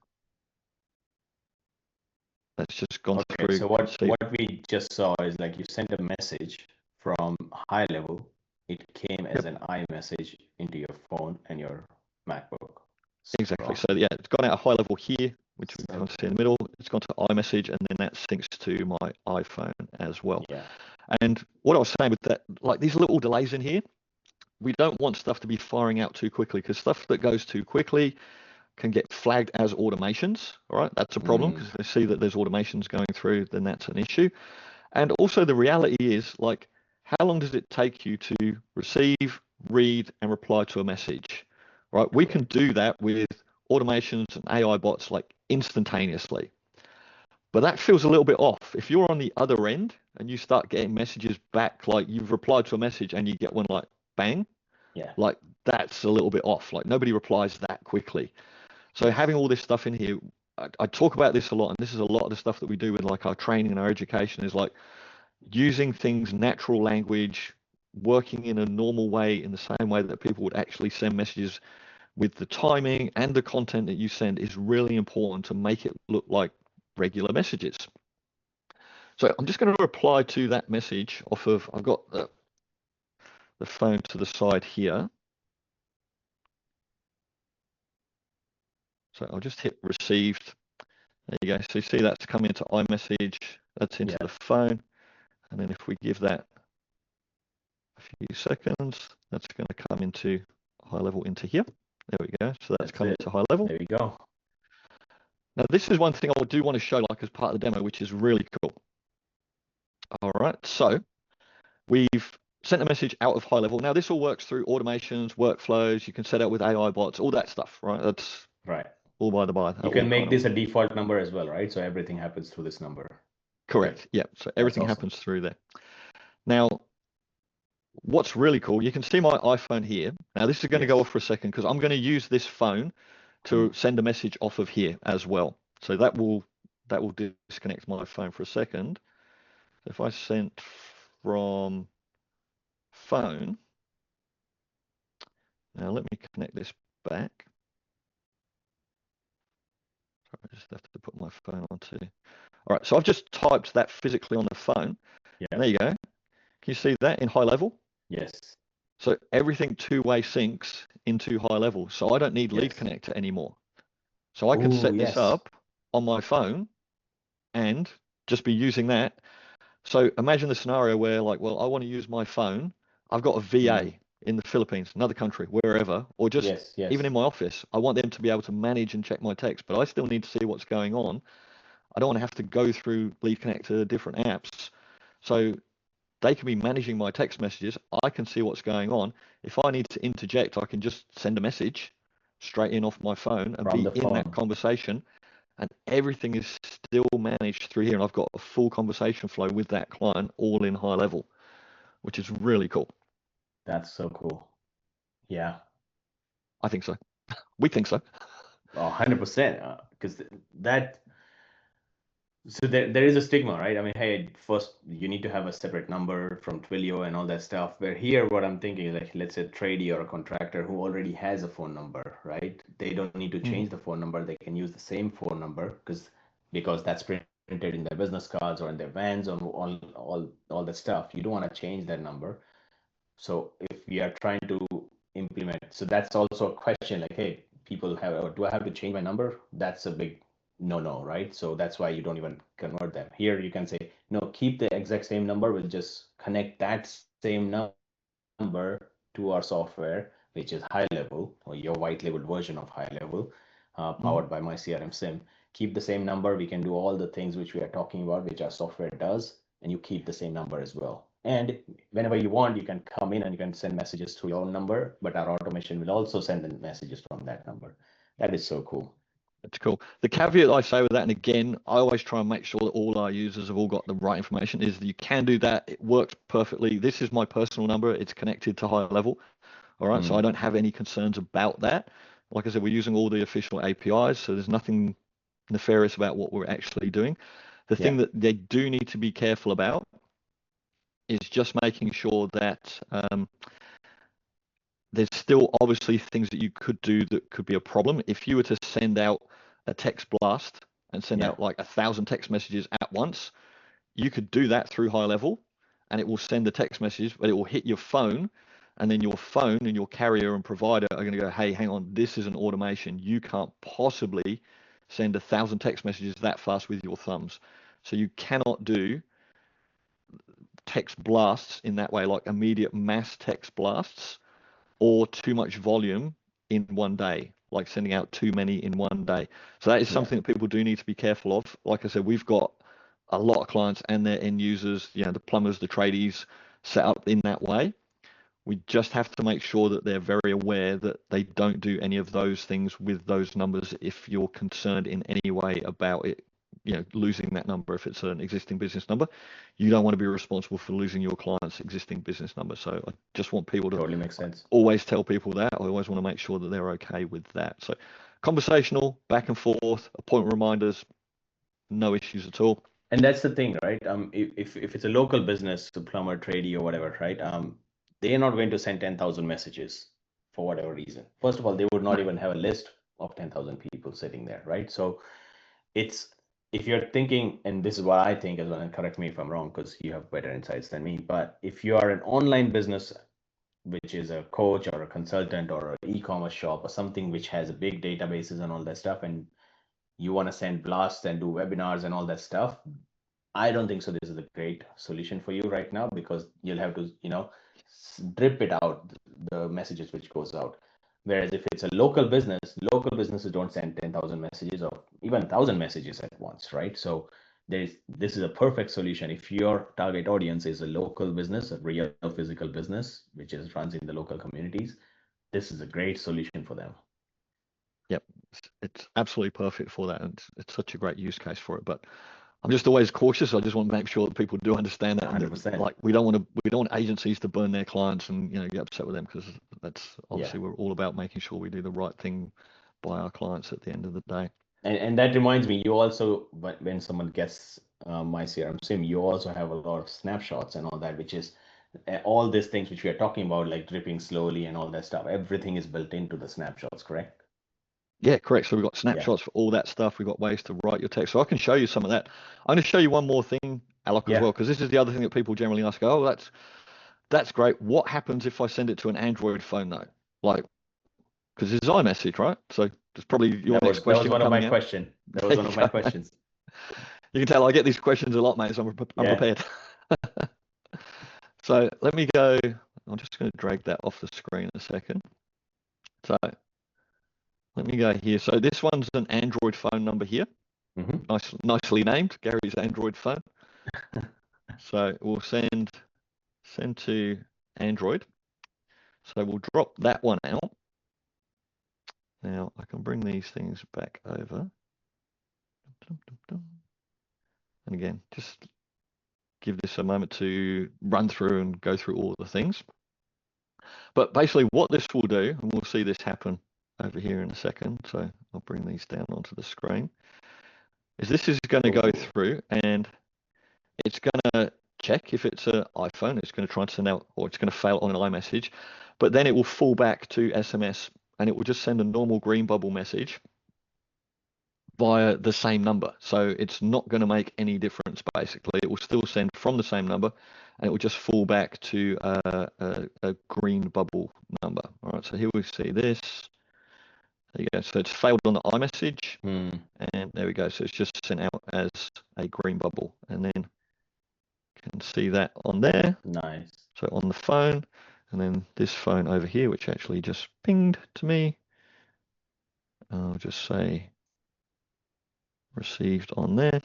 that's just gone through. So what we just saw is, like, you sent a message from HighLevel. It came as an iMessage into your phone and your MacBook. Exactly. So yeah, it's gone out of HighLevel here, which we can see in the middle. It's gone to iMessage, and then that syncs to my iPhone as well. Yeah. And what I was saying with that, like these little delays in here, we don't want stuff to be firing out too quickly, because stuff that goes too quickly can get flagged as automations. All right, that's a problem, because if they see that there's automations going through, then that's an issue. And also the reality is, like, how long does it take you to receive, read, and reply to a message? Right, we can do that with automations and AI bots, like, instantaneously. But that feels a little bit off. If you're on the other end and you start getting messages back, like you've replied to a message and you get one like bang, like that's a little bit off. Like nobody replies that quickly. So having all this stuff in here, I talk about this a lot, and this is a lot of the stuff that we do with, like, our training and our education, is like using things natural language, working in a normal way, in the same way that people would actually send messages, with the timing and the content that you send is really important to make it look like regular messages. So I'm just going to reply to that message off of, I've got the phone to the side here. So I'll just hit received. There you go. So you see that's come into iMessage, that's into the phone. And then if we give that a few seconds, that's going to come into HighLevel into here. There we go. So that's come into HighLevel. There we go. Now this is one thing I do want to show, like, as part of the demo, which is really cool. All right, so we've sent a message out of HighLevel. Now this all works through automations, workflows. You can set up with AI bots, all that stuff, right? That's all by the by. You can make this a default number as well, right? So everything happens through this number. Correct. Yeah. So everything happens through there. Now, what's really cool, you can see my iPhone here. Now this is going to go off for a second, because I'm going to use this phone to send a message off of here as well. So that will disconnect my phone for a second. So if I sent from phone, now let me connect this back. Sorry, I just have to put my phone onto. All right, so I've just typed that physically on the phone. Yeah. There you go. Can you see that in HighLevel? Yes. So everything two-way syncs into HighLevel. So I don't need Lead Yes. Connector anymore. So I could Oh, set this yes. up on my phone and just be using that. So imagine the scenario where, like, well, I want to use my phone. I've got a Mm. VA in the Philippines, another country, wherever, or just Yes, even in yes. my office. I want them to be able to manage and check my text, but I still need to see what's going on. I don't want to have to go through Lead Connector, different apps. So they can be managing my text messages. I can see what's going on. If I need to interject, I can just send a message straight in off my phone and From be the in that phone. conversation. And everything is still managed through here. And I've got a full conversation flow with that client all in HighLevel, which is really cool. That's so cool. Yeah. I think so. We think so. 100%. Because that, so there is a stigma, right? I mean, hey, first you need to have a separate number from Twilio and all that stuff. Where here, what I'm thinking is like, let's say a tradie or a contractor who already has a phone number, right? They don't need to Mm. change the phone number. They can use the same phone number because that's printed in their business cards or in their vans or all that stuff. You don't want to change that number. So if we are trying to implement, so that's also a question like, hey, people have, do I have to change my number? That's a big no, right? So that's why you don't even convert them. Here you can say, no, keep the exact same number. We'll just connect that same number to our software, which is HighLevel or your white labeled version of HighLevel, Mm. powered by my CRM Sim. Keep the same number. We can do all the things which we are talking about, which our software does, and you keep the same number as well. And whenever you want, you can come in and you can send messages to your own number, but our automation will also send the messages from that number. That is so cool. That's cool. The caveat I say with that, and again, I always try and make sure that all our users have all got the right information, is that you can do that. It works perfectly. This is my personal number. It's connected to HighLevel. All right. So I Mm, don't have any concerns about that. Like I said, we're using all the official APIs, so there's nothing nefarious about what we're actually doing. The yeah, thing that they do need to be careful about is just making sure that there's still obviously things that you could do that could be a problem. If you were to send out a text blast and send yeah, out like 1,000 text messages at once, you could do that through HighLevel and it will send the text message, but it will hit your phone. And then your phone and your carrier and provider are going to go, hey, hang on, this is an automation. You can't possibly send 1,000 text messages that fast with your thumbs. So you cannot do text blasts in that way, like immediate mass text blasts or too much volume in one day, like sending out too many in one day. So that is yeah. something that people do need to be careful of. Like I said, we've got a lot of clients and their end users, the plumbers, the tradies, set up in that way. We just have to make sure that they're very aware that they don't do any of those things with those numbers if you're concerned in any way about it, losing that number. If it's an existing business number, you don't want to be responsible for losing your client's existing business number. So I just want people to Totally makes sense. always tell people that. I always want to make sure that they're okay with that. So conversational, back and forth, appointment reminders, no issues at all. And that's the thing, right? If it's a local business, a plumber, tradie, or whatever, right? They are not going to send 10,000 messages for whatever reason. First of all, they would No. not even have a list of 10,000 people sitting there, right? So it's if you're thinking, and this is what I think as well, and correct me if I'm wrong because you have better insights than me, but if you are an online business, which is a coach or a consultant or an e-commerce shop or something which has a big databases and all that stuff, and you want to send blasts and do webinars and all that stuff, I don't think so. This is a great solution for you right now because you'll have to, drip it out the messages which goes out. Whereas if it's a local businesses don't send 10,000 messages or even 1,000 messages at once, right? So this is a perfect solution. If your target audience is a local business, a real physical business, which is runs in the local communities, this is a great solution for them. Yep, it's absolutely perfect for that, and it's such a great use case for it. But I'm just always cautious. I just want to make sure that people do understand that, and that, 100%. like, we don't want agencies to burn their clients and get upset with them, because that's Yeah. obviously we're all about making sure we do the right thing by our clients at the end of the day. And that reminds me, you also, when someone gets my CRM sim, you also have a lot of snapshots and all that, which is all these things which we are talking about, like dripping slowly and all that stuff. Everything is built into the snapshots, correct? Yeah, correct. So we've got Yeah. snapshots for all that stuff. We've got ways to write your text. So I can show you some of that. I'm going to show you one more thing, Alok, as Yeah. well, because this is the other thing that people generally ask. Oh, That's great. What happens if I send it to an Android phone though? Like, because it's iMessage, right? So that's probably your next That was question one of my coming out. questions. That was There one you of my go. questions. You can tell I get these questions a lot, mate, so I'm Yeah. prepared. So let me go. I'm just going to drag that off the screen a second. So let me go here. So this one's an Android phone number here. Mm-hmm. Nicely named, Gary's Android phone. So we'll send to Android. So we'll drop that one out. Now I can bring these things back over. And again, just give this a moment to run through and go through all the things. But basically what this will do, and we'll see this happen over here in a second, so I'll bring these down onto the screen, is this is going to go through and it's going to check if it's an iPhone, it's going to try and send out, or it's going to fail on an iMessage, but then it will fall back to SMS and it will just send a normal green bubble message via the same number. So it's not going to make any difference, basically. It will still send from the same number and it will just fall back to a green bubble number. All right, so here we see this. There you go. So it's failed on the iMessage, and there we go. So it's just sent out as a green bubble, and then you can see that on there. Nice. So on the phone, and then this phone over here, which actually just pinged to me. I'll just say received on there.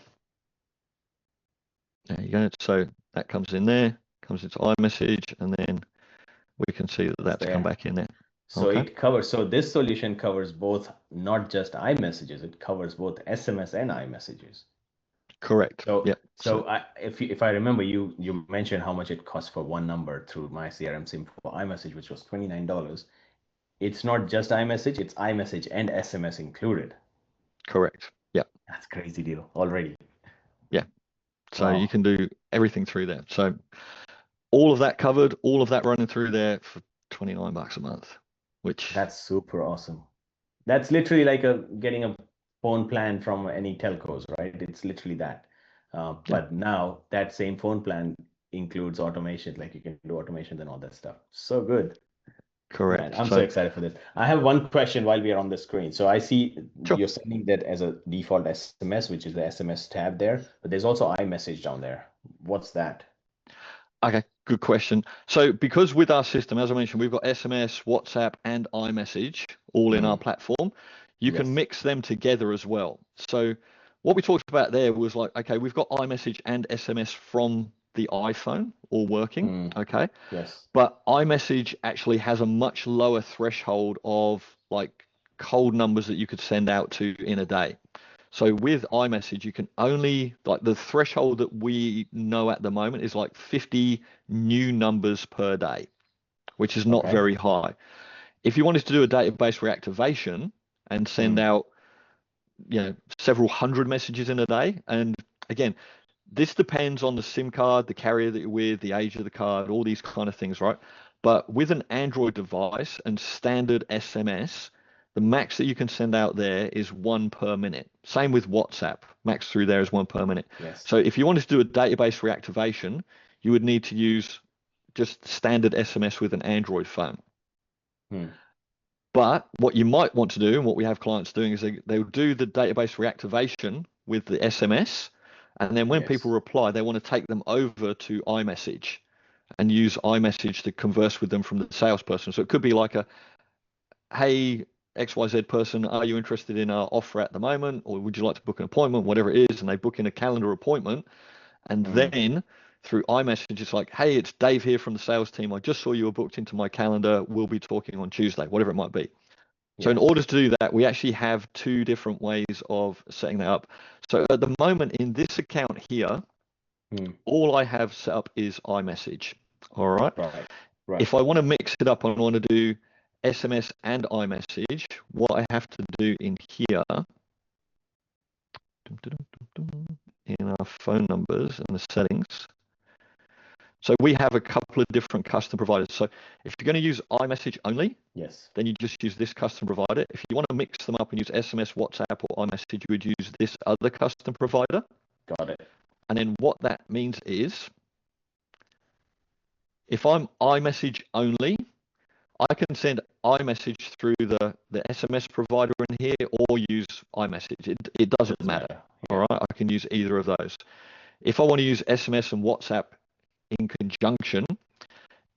There you go. So that comes in there, comes into iMessage, and then we can see that that's come back in there. So it covers, so this solution covers both, not just iMessages, it covers both SMS and iMessages. Correct. So, Yep. if I remember, you mentioned how much it costs for one number through my CRM SIM for iMessage, which was $29. It's not just iMessage, it's iMessage and SMS included. Correct. Yeah. That's crazy deal already. Yeah. So Wow. you can do everything through there. So all of that covered, all of that running through there for $29 a month, which That's super awesome. That's literally like getting a phone plan from any telcos, right? It's literally that. But now that same phone plan includes automation, like you can do automation and all that stuff. So good. Man, correct. I'm so excited for this. I have one question while we are on the screen. So I see Sure. you're sending that as a default SMS, which is the SMS tab there, but there's also iMessage down there. What's that? Okay, good question. So because with our system, as I mentioned, we've got SMS, WhatsApp, and iMessage all in our platform. You can Yes. mix them together as well. So what we talked about there was like, okay, we've got iMessage and SMS from the iPhone all working, okay? Yes. But iMessage actually has a much lower threshold of like cold numbers that you could send out to in a day. So with iMessage, you can only, like the threshold that we know at the moment is like 50 new numbers per day, which is not Okay. very high. If you wanted to do a database reactivation and send out, several hundred messages in a day, and again, this depends on the SIM card, the carrier that you're with, the age of the card, all these kind of things, right? But with an Android device and standard SMS, the max that you can send out there is 1 per minute. Same with WhatsApp. Max through there is 1 per minute. Yes. So if you wanted to do a database reactivation, you would need to use just standard SMS with an Android phone. But what you might want to do, and what we have clients doing, is they'll do the database reactivation with the SMS, and then when people reply, they want to take them over to iMessage and use iMessage to converse with them from the salesperson. So it could be like a, hey, XYZ person, are you interested in our offer at the moment? Or would you like to book an appointment? Whatever it is, and they book in a calendar appointment. And then through iMessage, it's like, hey, it's Dave here from the sales team. I just saw you were booked into my calendar. We'll be talking on Tuesday, whatever it might be. So in order to do that, we actually have two different ways of setting that up. So at the moment in this account here, all I have set up is iMessage. All right. Right. If I want to mix it up and I want to do SMS and iMessage, what I have to do in here, in our phone numbers and the settings. So we have a couple of different custom providers. So if you're going to use iMessage only, then you just use this custom provider. If you want to mix them up and use SMS, WhatsApp, or iMessage, you would use this other custom provider. Got it. And then what that means is if I'm iMessage only, I can send iMessage through the SMS provider in here or use iMessage. It doesn't Doesn't matter. matter. All Yeah. right, I can use either of those. If I want to use SMS and WhatsApp in conjunction,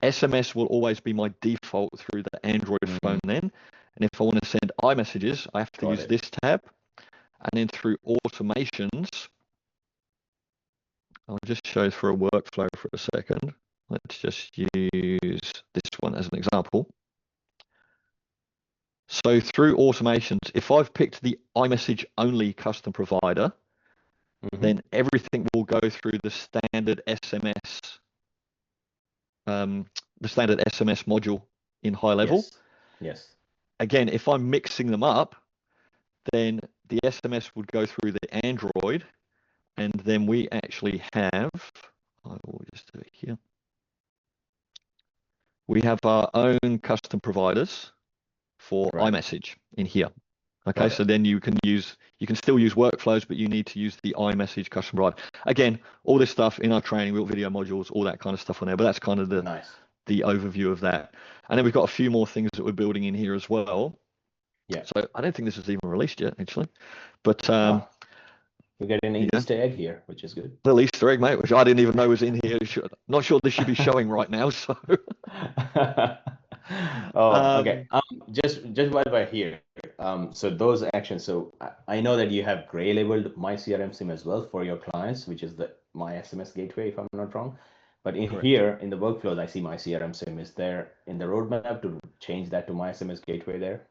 SMS will always be my default through the Android phone Mm, then. And if I want to send iMessages, I have to got use it. this tab. And then through automations, I'll just show for a workflow for a second. Let's just use this one as an example. So through automations, if I've picked the iMessage only custom provider, then everything will go through the standard SMS module in HighLevel. Yes. Yes. Again, if I'm mixing them up, then the SMS would go through the Android, and then we actually have, I will just do it here. We have our own custom providers for Right. iMessage in here. Okay, Got so it. then you can still use workflows, but you need to use the iMessage custom provider. Again, all this stuff in our training, we've got video modules, all that kind of stuff on there, but that's kind of Nice. the overview of that. And then we've got a few more things that we're building in here as well. Yeah. So I don't think this is even released yet, actually. But Ah, we get an yeah, Easter egg here, which is good. little Easter egg, mate, which I didn't even know was in here. Not sure this should be showing right now. So Oh, okay. um, Just while we're here, so those actions. So I know that you have gray labeled my CRM sim as well for your clients, which is the my SMS gateway, if I'm not wrong. But in correct. here in the workflows, I see my CRM sim. Is there in the roadmap to change that to my SMS gateway there?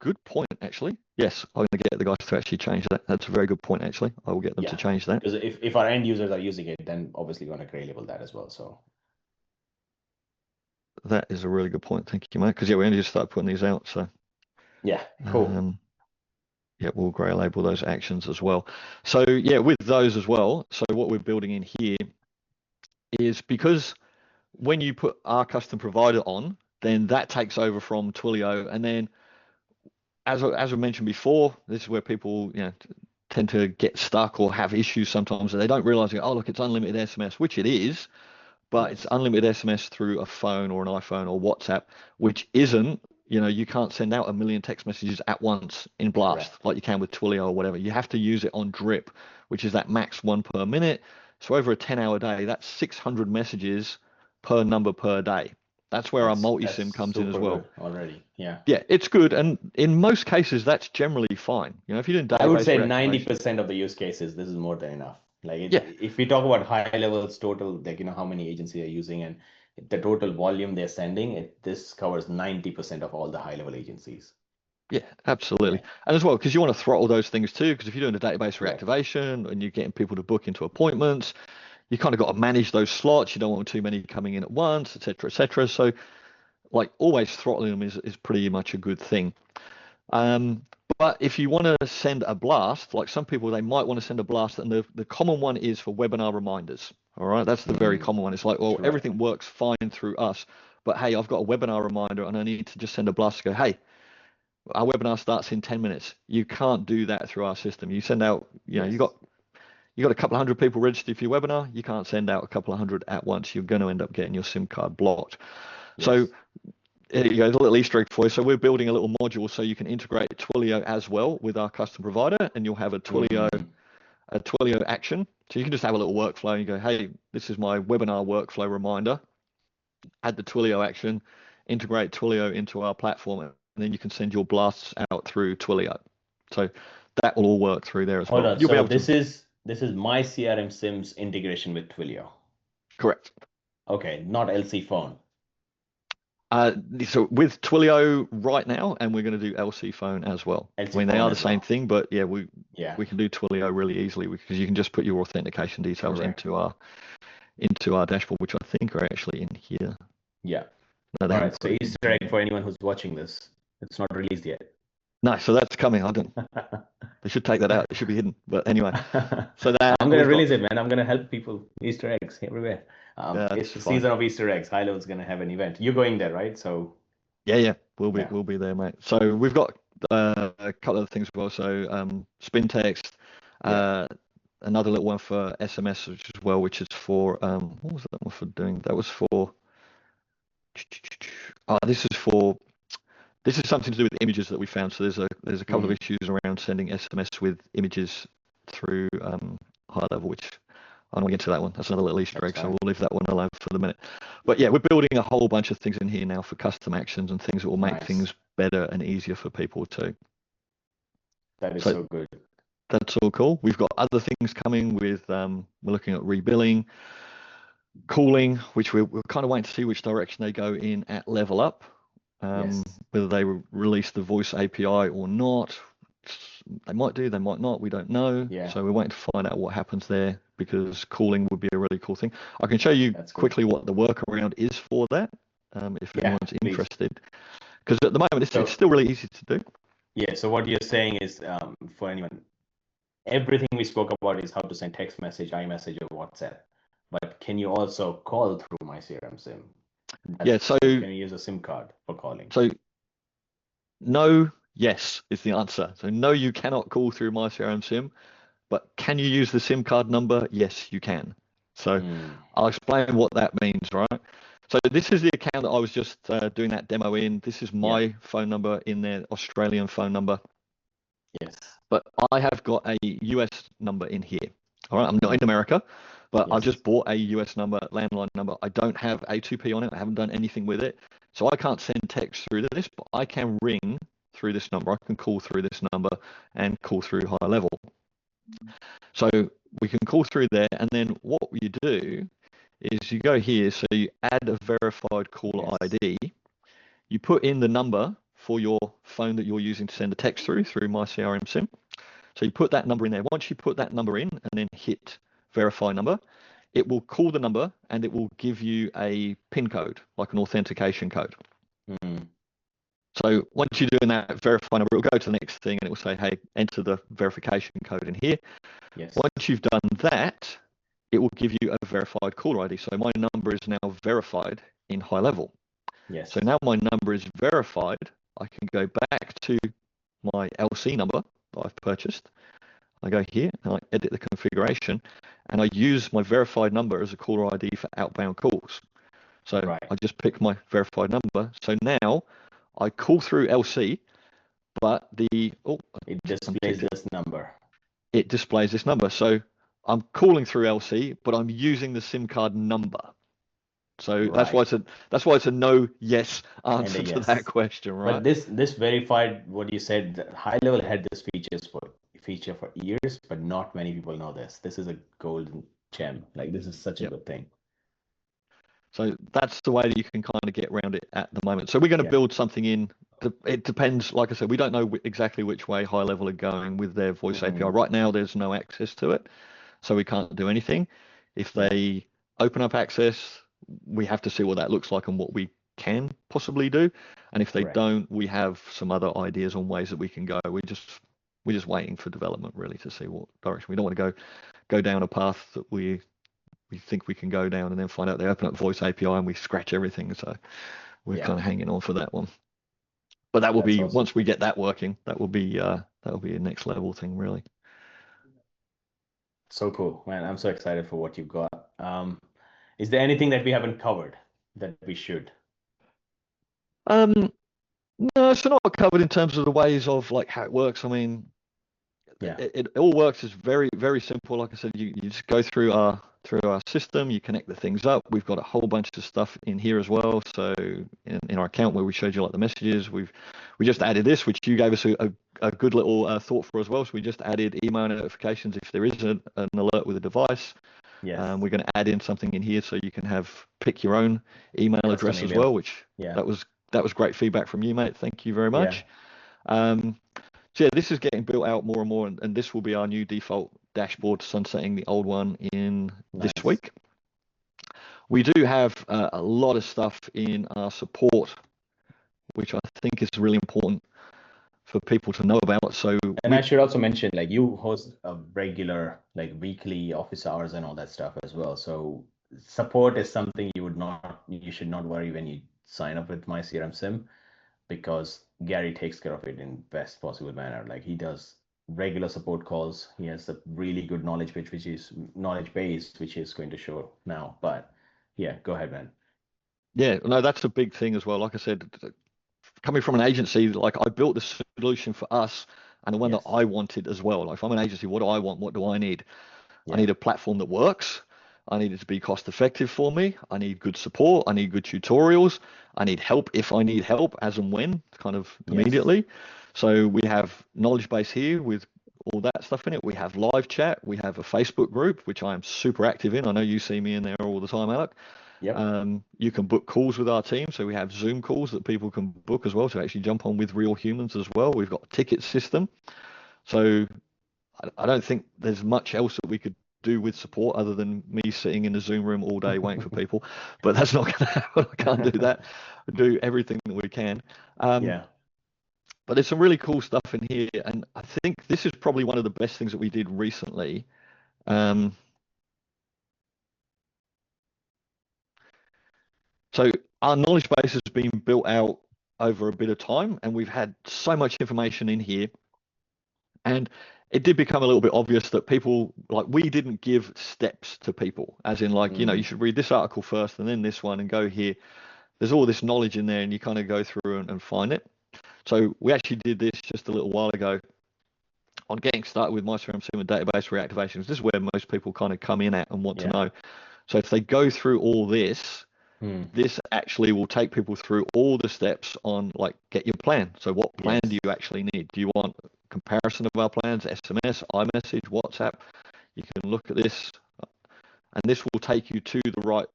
Good point, actually. Yes, I'm going to get the guys to actually change that. That's a very good point, actually. I will get them to Yeah, change that. because if our end users are using it, then obviously we want to gray label that as well. So That is a really good point. Thank you, mate. Because yeah, we only just started putting these out, so yeah, cool. um, yeah, we'll grey label those actions as well. So yeah, with those as well. So what we're building in here is because when you put our custom provider on, then that takes over from Twilio, and then as I mentioned before, this is where people tend to get stuck or have issues sometimes that they don't realize. Oh, look, it's unlimited SMS, which it is, but it's Yes. unlimited SMS through a phone or an iPhone or WhatsApp, which isn't. You can't send out a million text messages at once in blast Correct. like you can with Twilio or whatever. You have to use it on drip, which is that max one per minute. So over a 10-hour day, that's 600 messages per number per day. That's where our That's multi-SIM comes in as super well. good already. Yeah. Yeah, it's good. And in most cases, that's generally fine. If you're doing I would database say reactivation, 90% of the use cases, this is more than enough. Like yeah, if we talk about high levels total, like how many agencies are using and the total volume they're sending, this covers 90% of all the high level agencies. yeah, Yeah, absolutely. And as well, because you want to throttle those things too, because if you're doing a database correct. reactivation and you're getting people to book into appointments, you kind of got to manage those slots. You don't want too many coming in at once, etc., etc. So, like always, throttling them is pretty much a good thing. Um, but if you want to send a blast, like some people, they might want to send a blast, and the common one is for webinar reminders. All right, that's the very common one. It's like, well, Right. everything works fine through us, but hey, I've got a webinar reminder, and I need to just send a blast to go, hey, our webinar starts in 10 minutes. You can't do that through our system. You send out, Yes. you got a couple of hundred people registered for your webinar. You can't send out a couple of hundred at once. You're going to end up getting your SIM card blocked. So Yes. there you go, a little Easter egg for you. So we're building a little module so you can integrate Twilio as well with our custom provider, and you'll have Mm, a Twilio action. So you can just have a little workflow and you go, hey, this is my webinar workflow reminder. Add the Twilio action, integrate Twilio into our platform, and then you can send your blasts out through Twilio. So that will all work through there as hold well. on. You'll be So able to, this is my CRM Sims integration with Twilio. correct. Okay, not LC phone. Uh, so with Twilio right now, and we're going to do LC phone as well. I LC mean, they phone are the as same well. thing, but yeah, Yeah, we can do Twilio really easily because you can just put your authentication details correct. into our dashboard, which I think are actually in here. Yeah. No, they All haven't right. put So it in Easter here. egg for anyone who's watching this. It's not released yet. No, so that's coming. I don't. They should take that out. It should be hidden. But anyway, so that I'm gonna we've got. release it, man. I'm gonna help people Easter eggs everywhere. It's That's the fine. season of Easter eggs. HighLevel's gonna have an event. You're going there, right? So Yeah, yeah, yeah. we'll be there, mate. So we've got a couple of things as well. So spin text, Yeah. uh, another little one for SMS as well, which is for what was that one for doing? That was for this is something to do with images that we found. So there's a couple of issues around sending SMS with images through HighLevel, which I don't want to get to that one. That's another little Easter egg, so we'll leave that one alone for the minute. But yeah, we're building a whole bunch of things in here now for custom actions and things that will make things better and easier for people too. That is so good. That's all cool. We've got other things coming with, we're looking at rebilling, calling, which we're kind of waiting to see which direction they go in at Level Up. Whether they release the voice API or not. They might do, they might not, we don't know. So we're waiting to find out what happens there, because calling would be a really cool thing. I can show you quickly what the workaround is for that, if anyone's interested. Because at the moment, it's still really easy to do. Yeah, so what you're saying is, for anyone, everything we spoke about is how to send text message, iMessage, or WhatsApp. But can you also call through my CRM SIM? So can you use a SIM card for calling? So no, yes is the answer. So no, you cannot call through my CRM SIM, but can you use the SIM card number? Yes, you can. So I'll explain what that means, right? So this is the account that I was just doing that demo in. This is my phone number in their Australian phone number. Yes. But I have got a US number in here. All right, I'm not in America, but I've just bought a US number, landline number. I don't have A2P on it. I haven't done anything with it. So I can't send text through this, but I can ring through this number. I can call through this number and call through HighLevel. So we can call through there, and then what you do is you go here, so you add a verified call ID. You put in the number for your phone that you're using to send a text through my CRM SIM. So you put that number in there. Once you put that number in and then hit verify number, it will call the number and it will give you a PIN code, like an authentication code. So once you're doing that verify number, it'll go to the next thing and it will say, hey, enter the verification code in here. Once you've done that, it will give you a verified caller ID. So my number is now verified in HighLevel. So now my number is verified. I can go back to my LC number that I've purchased. I go here and I edit the configuration, and I use my verified number as a caller ID for outbound calls. So I just pick my verified number. So now I call through LC, but it displays this number. It displays this number. So I'm calling through LC, but I'm using the SIM card number. So that's why it's a no yes answer to that question, right? But this verified what you said. That HighLevel had this feature for years, but not many people know this. This is a golden gem. Like, this is such a good thing. So that's the way that you can kind of get around it at the moment. So we're going to build something in. It depends. Like I said, we don't know exactly which way HighLevel are going with their voice API. Right now, there's no access to it, so we can't do anything. If they open up access, we have to see what that looks like and what we can possibly do. And if they don't, we have some other ideas on ways that we can go. We're just waiting for development, really, to see what direction. We don't want to go down a path that we think we can go down and then find out they open up voice API and we scratch everything. So we're kind of hanging on for that one. But that will be awesome. Once we get that working, that will be a next level thing, really. So cool, man! I'm so excited for what you've got. Is there anything that we haven't covered that we should? No, it's not covered in terms of the ways of like how it works. I mean, it all works is very, very simple. Like I said, you just go through our system, you connect the things up. We've got a whole bunch of stuff in here as well. So in our account where we showed you like the messages, we just added this, which you gave us a good little thought for as well. So we just added email notifications if there is an alert with a device. We're going to add in something in here so you can pick your own email address as well, which that was great feedback from you, mate. Thank you very much. So yeah, this is getting built out more and more, and this will be our new default dashboard, sunsetting the old one in this week. We do have a lot of stuff in our support, which I think is really important for people to know about. So, I should also mention, like, you host a regular, like, weekly office hours and all that stuff as well. So support is something you should not worry when you sign up with my CRM SIM, because Gary takes care of it in best possible manner. Like, he does regular support calls. He has a really good knowledge base, which is going to show now. But yeah, go ahead, man. Yeah, no, that's a big thing as well. Like I said, coming from an agency, like I built the solution for us and the one that Yes. I wanted as well. Like if I'm an agency, what do I want? What do I need? I Yeah. need a platform that works. I need it to be cost effective for me. I need good support. I need good tutorials. I need help if I need help as and when, kind of Yes. immediately. So we have knowledge base here with all that stuff in it. We have live chat. We have a Facebook group, which I am super active in. I know you see me in there all the time, Alec. Yep. You can book calls with our team. So we have Zoom calls that people can book as well to actually jump on with real humans as well. We've got a ticket system. So I don't think there's much else that we could do with support other than me sitting in the Zoom room all day waiting for people. But that's not going to happen. I can't do that. Do everything that we can. Um, Yeah. but there's some really cool stuff in here, and I think this is probably one of the best things that we did recently. Um, so our knowledge base has been built out over a bit of time, and we've had so much information in here. And it did become a little bit obvious that people, like, we didn't give steps to people, as in, like, you Mm. should read this article first and then this one and go here. There's all this knowledge in there, and you kind of go through and find it. So we actually did this just a little while ago on getting started with MyCRM and database reactivations. This is where most people kind of come in at and want to Yeah. know. So if they go through all this, Mm. this actually will take people through all the steps on, like, get your plan. So what plan do Yes. you actually need? Do you want a comparison of our plans, SMS, iMessage, WhatsApp? You can look at this, and this will take you to the right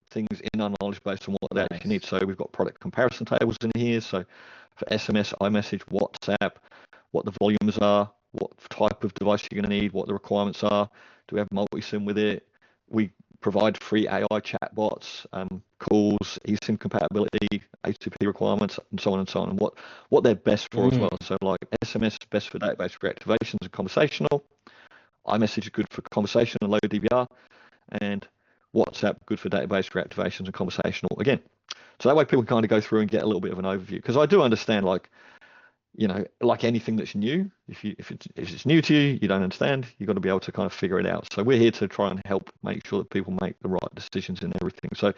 things in our knowledge base and what they actually need. Nice. So we've got product comparison tables in here. So for SMS, iMessage, WhatsApp, what the volumes are, what type of device you're going to need, what the requirements are. Do we have multi-SIM with it? We provide free AI chatbots, calls, eSIM compatibility, HTTP requirements, and so on and so on, and what they're best for as well. Mm. So like SMS is best for database reactivations and conversational. iMessage is good for conversation and low DVR, and WhatsApp good for database reactivations and conversational again. So that way people can kind of go through and get a little bit of an overview. Because I do understand, like, like anything that's new, if it's new to you, you don't understand, you've got to be able to kind of figure it out. So we're here to try and help make sure that people make the right decisions in everything. So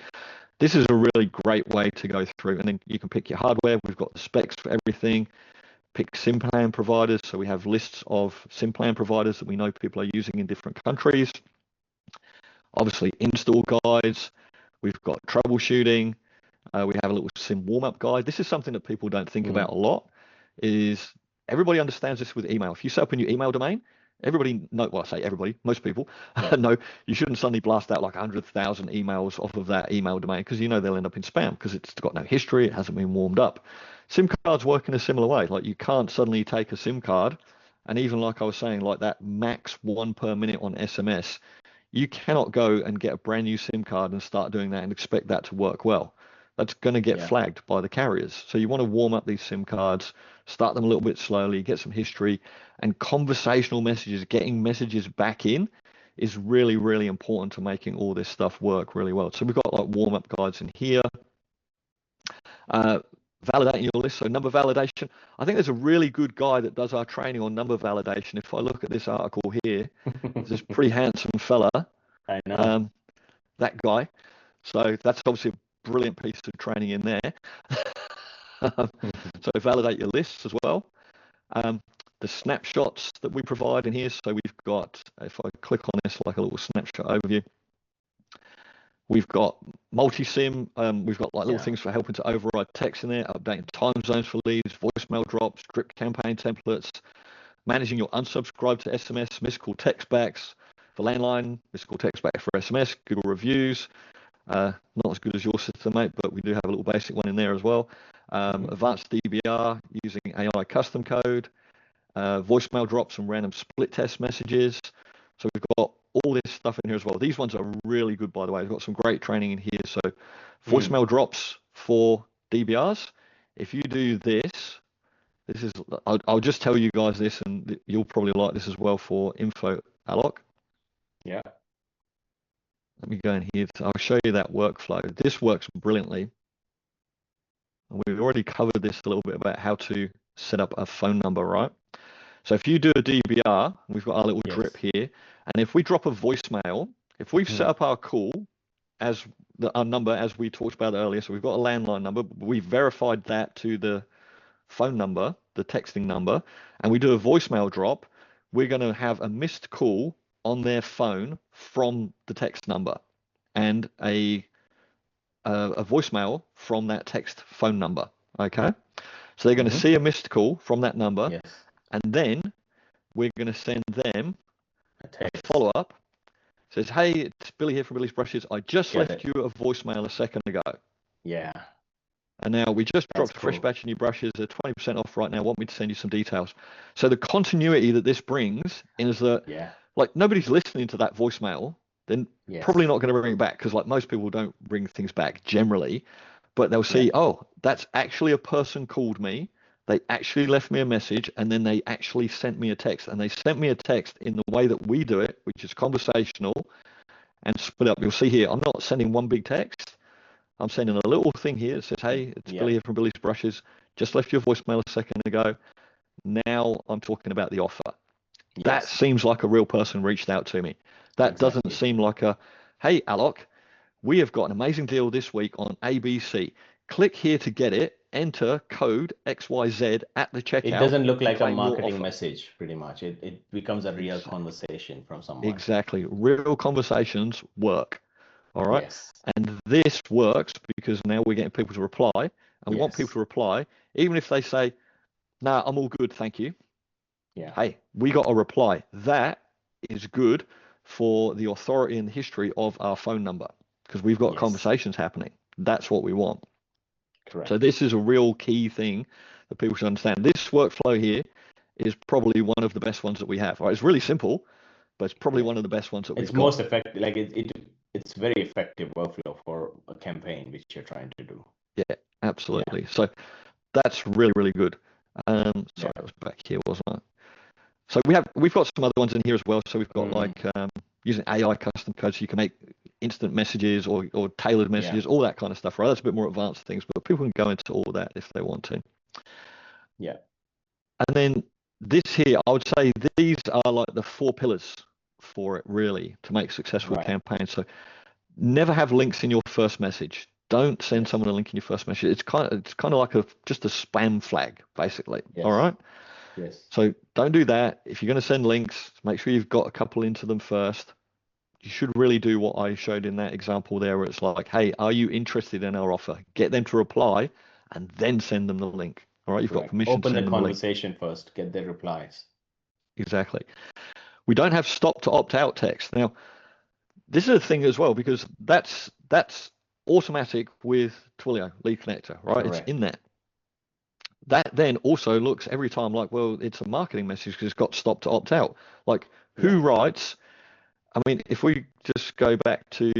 this is a really great way to go through, and then you can pick your hardware. We've got the specs for everything. Pick SIM plan providers. So we have lists of SIM plan providers that we know people are using in different countries. Obviously, install guides. We've got troubleshooting. We have a little SIM warm-up guide. This is something that people don't think about Mm. a lot. Is everybody understands this with email? If you set up a new email domain, everybody know. Well, I say everybody, most people Yeah. know you shouldn't suddenly blast out like 100,000 emails off of that email domain because they'll end up in spam because it's got no history, it hasn't been warmed up. SIM cards work in a similar way. Like you can't suddenly take a SIM card, and even like I was saying, like that max one per minute on SMS, you cannot go and get a brand new SIM card and start doing that and expect that to work well. That's going to get Yeah. flagged by the carriers. So you want to warm up these SIM cards, start them a little bit slowly, get some history, and conversational messages, getting messages back in is really, really important to making all this stuff work really well. So we've got like warm up guides in here. Uh, Validating your list, so number validation. I think there's a really good guy that does our training on number validation. If I look at this article here, there's this pretty handsome fella, I know. um, that guy. So that's obviously a brilliant piece of training in there. So validate your lists as well. Um, the snapshots that we provide in here. So we've got, if I click on this, like a little snapshot overview, we've got multi-SIM. We've got like little Yeah. things for helping to override text in there, updating time zones for leads, voicemail drops, script campaign templates, managing your unsubscribe to SMS, missed call text backs for landline, missed call text back for SMS, Google reviews. Not as good as your system, mate, but we do have a little basic one in there as well. Mhm. Advanced DBR using AI custom code, voicemail drops and random split test messages. So we've got all this stuff in here as well. These ones are really good, by the way. We've got some great training in here. So Mm. voicemail drops for DBRs. If you do this, this is, I'll just tell you guys this, and you'll probably like this as well for info, Alok. Yeah. Let me go in here. I'll show you that workflow. This works brilliantly. And we've already covered this a little bit about how to set up a phone number, right? So if you do a DBR, we've got our little Yes. drip here, and if we drop a voicemail, if we've set up our call as our number as we talked about earlier, so we've got a landline number, but we've verified that to the phone number, the texting number, and we do a voicemail drop, we're going to have a missed call on their phone from the text number and a voicemail from that text phone number. Okay, so they're going to see a missed call from that number, Yes. and then we're going to send them A a text. follow-up. Says, hey, it's Billy here from Billy's Brushes. I just Get left it. you a voicemail a second ago. Yeah. And now we just That's dropped a fresh cool. batch of new brushes. They're 20% off right now. Want me to send you some details? So the continuity that this brings is that, Yeah. like, nobody's listening to that voicemail. Then Yes. probably not going to bring it back because, like, most people don't bring things back generally. But they'll see, oh, that's actually a person called me. They actually left me a message, and then they actually sent me a text. And they sent me a text in the way that we do it, which is conversational and split up. You'll see here, I'm not sending one big text. I'm sending a little thing here that says, hey, it's Billy here from Billy's Brushes. Just left you a voicemail a second ago. Now I'm talking about the offer. That seems like a real person reached out to me. That doesn't seem like a, hey, Alok, we have got an amazing deal this week on ABC. Click here to get it. Enter code XYZ at the checkout. It doesn't look to like a claim your marketing offer. message, pretty much. It becomes a real conversation from someone. Exactly. Real conversations work. All right. Yes. And this works because now we're getting people to reply, and we want people to reply, even if they say, nah, I'm all good, thank you. Yeah. Hey, we got a reply. That is good for the authority and the history of our phone number because we've got conversations happening. That's what we want. Correct. So this is a real key thing that people should understand. This workflow here is probably one of the best ones that we have. All right, it's really simple, but it's probably one of the best ones that we've got. It's most effective. Like it's very effective workflow for a campaign which you're trying to do. Yeah, absolutely. So that's really, really good. Sorry, I was back here, wasn't I? So we've got some other ones in here as well. So we've got like using AI custom code so you can make instant messages or tailored messages, all that kind of stuff, right? That's a bit more advanced things, but people can go into all that if they want to. Yeah. And then this here, I would say these are like the 4 pillars for it really to make successful campaigns. So never have links in your first message. Don't send someone a link in your first message. It's kind of like just a spam flag, basically. All right. Yes. So don't do that. If you're going to send links, make sure you've got a couple into them first. You should really do what I showed in that example there, where it's like, hey, are you interested in our offer? Get them to reply and then send them the link. All right. You've got permission to send them the link. Open the conversation first. Get their replies. Exactly. We don't have stop to opt out text. Now, this is a thing as well, because that's automatic with Twilio Lead Connector, right? It's in there. That then also looks every time like, well, it's a marketing message because it's got stop to opt out. Like who writes? I mean, if we just go back to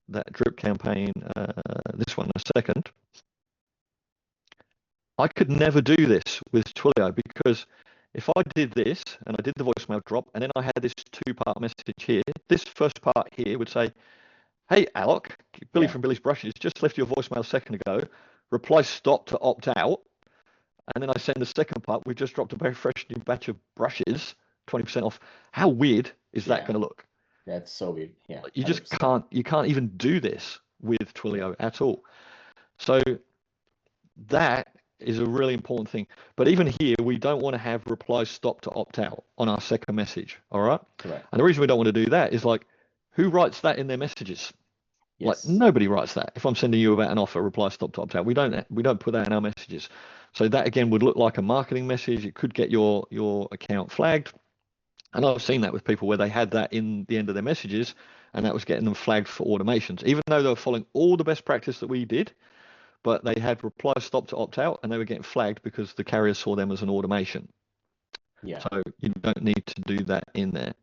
that drip campaign, this one a second, I could never do this with Twilio because if I did this and I did the voicemail drop and then I had this 2-part message here, this first part here would say, hey, Alok, Billy from Billy's Brushes, just left you a voicemail a second ago. Reply stop to opt out. And then I send the second part. We've just dropped a very fresh new batch of brushes, 20% off. How weird is that going to look? That's so weird. Yeah. You just can't even do this with Twilio at all. So that is a really important thing. But even here, we don't want to have replies stop to opt out on our second message. All right. Correct. And the reason we don't want to do that is like, who writes that in their messages? Like nobody writes that. If I'm sending you about an offer, reply stop to opt out. We don't put that in our messages. So that again would look like a marketing message. It could get your account flagged. And I've seen that with people where they had that in the end of their messages, and that was getting them flagged for automations, even though they were following all the best practice that we did. But they had reply stop to opt out, and they were getting flagged because the carrier saw them as an automation. Yeah. So you don't need to do that in there.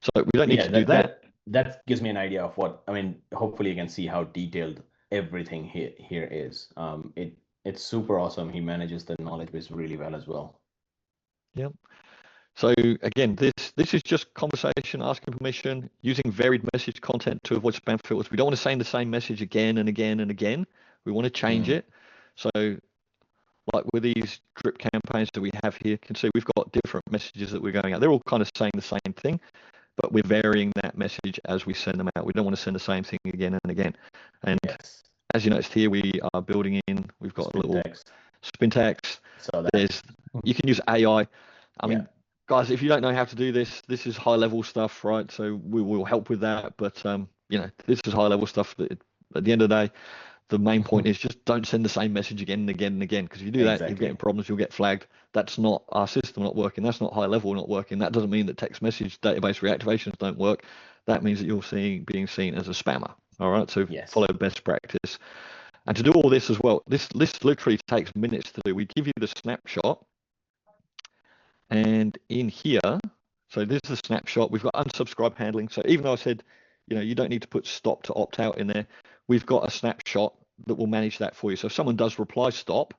So we don't need to do that. That gives me an idea of what, I mean, hopefully you can see how detailed everything here is. It's super awesome. He manages the knowledge base really well as well. Yep. So again, this is just conversation, asking permission, using varied message content to avoid spam filters. We don't want to send the same message again and again and again. We want to change Mm. it. So like with these drip campaigns that we have here, you can see we've got different messages that we're going out. They're all kind of saying the same thing, but we're varying that message as we send them out. We don't want to send the same thing again and again. And Yes. as you noticed here, we are building in, we've got a Spin little text. syntax. Saw that. There's, you can use AI. I Yeah. mean, guys, if you don't know how to do this, this is high level stuff, right? So we will help with that. But this is high level stuff that at the end of the day, the main point is just don't send the same message again and again and again. Because if you do that, you're getting Exactly. problems, you'll get flagged. That's not our system not working. That's not high level not working. That doesn't mean that text message database reactivations don't work. That means that you're being seen as a spammer. All right. So Yes. follow best practice. And to do all this as well, this list literally takes minutes to do. We give you the snapshot, and in here, so this is a snapshot. We've got unsubscribe handling. So even though I said, you don't need to put stop to opt out in there, we've got a snapshot that will manage that for you. So if someone does reply stop,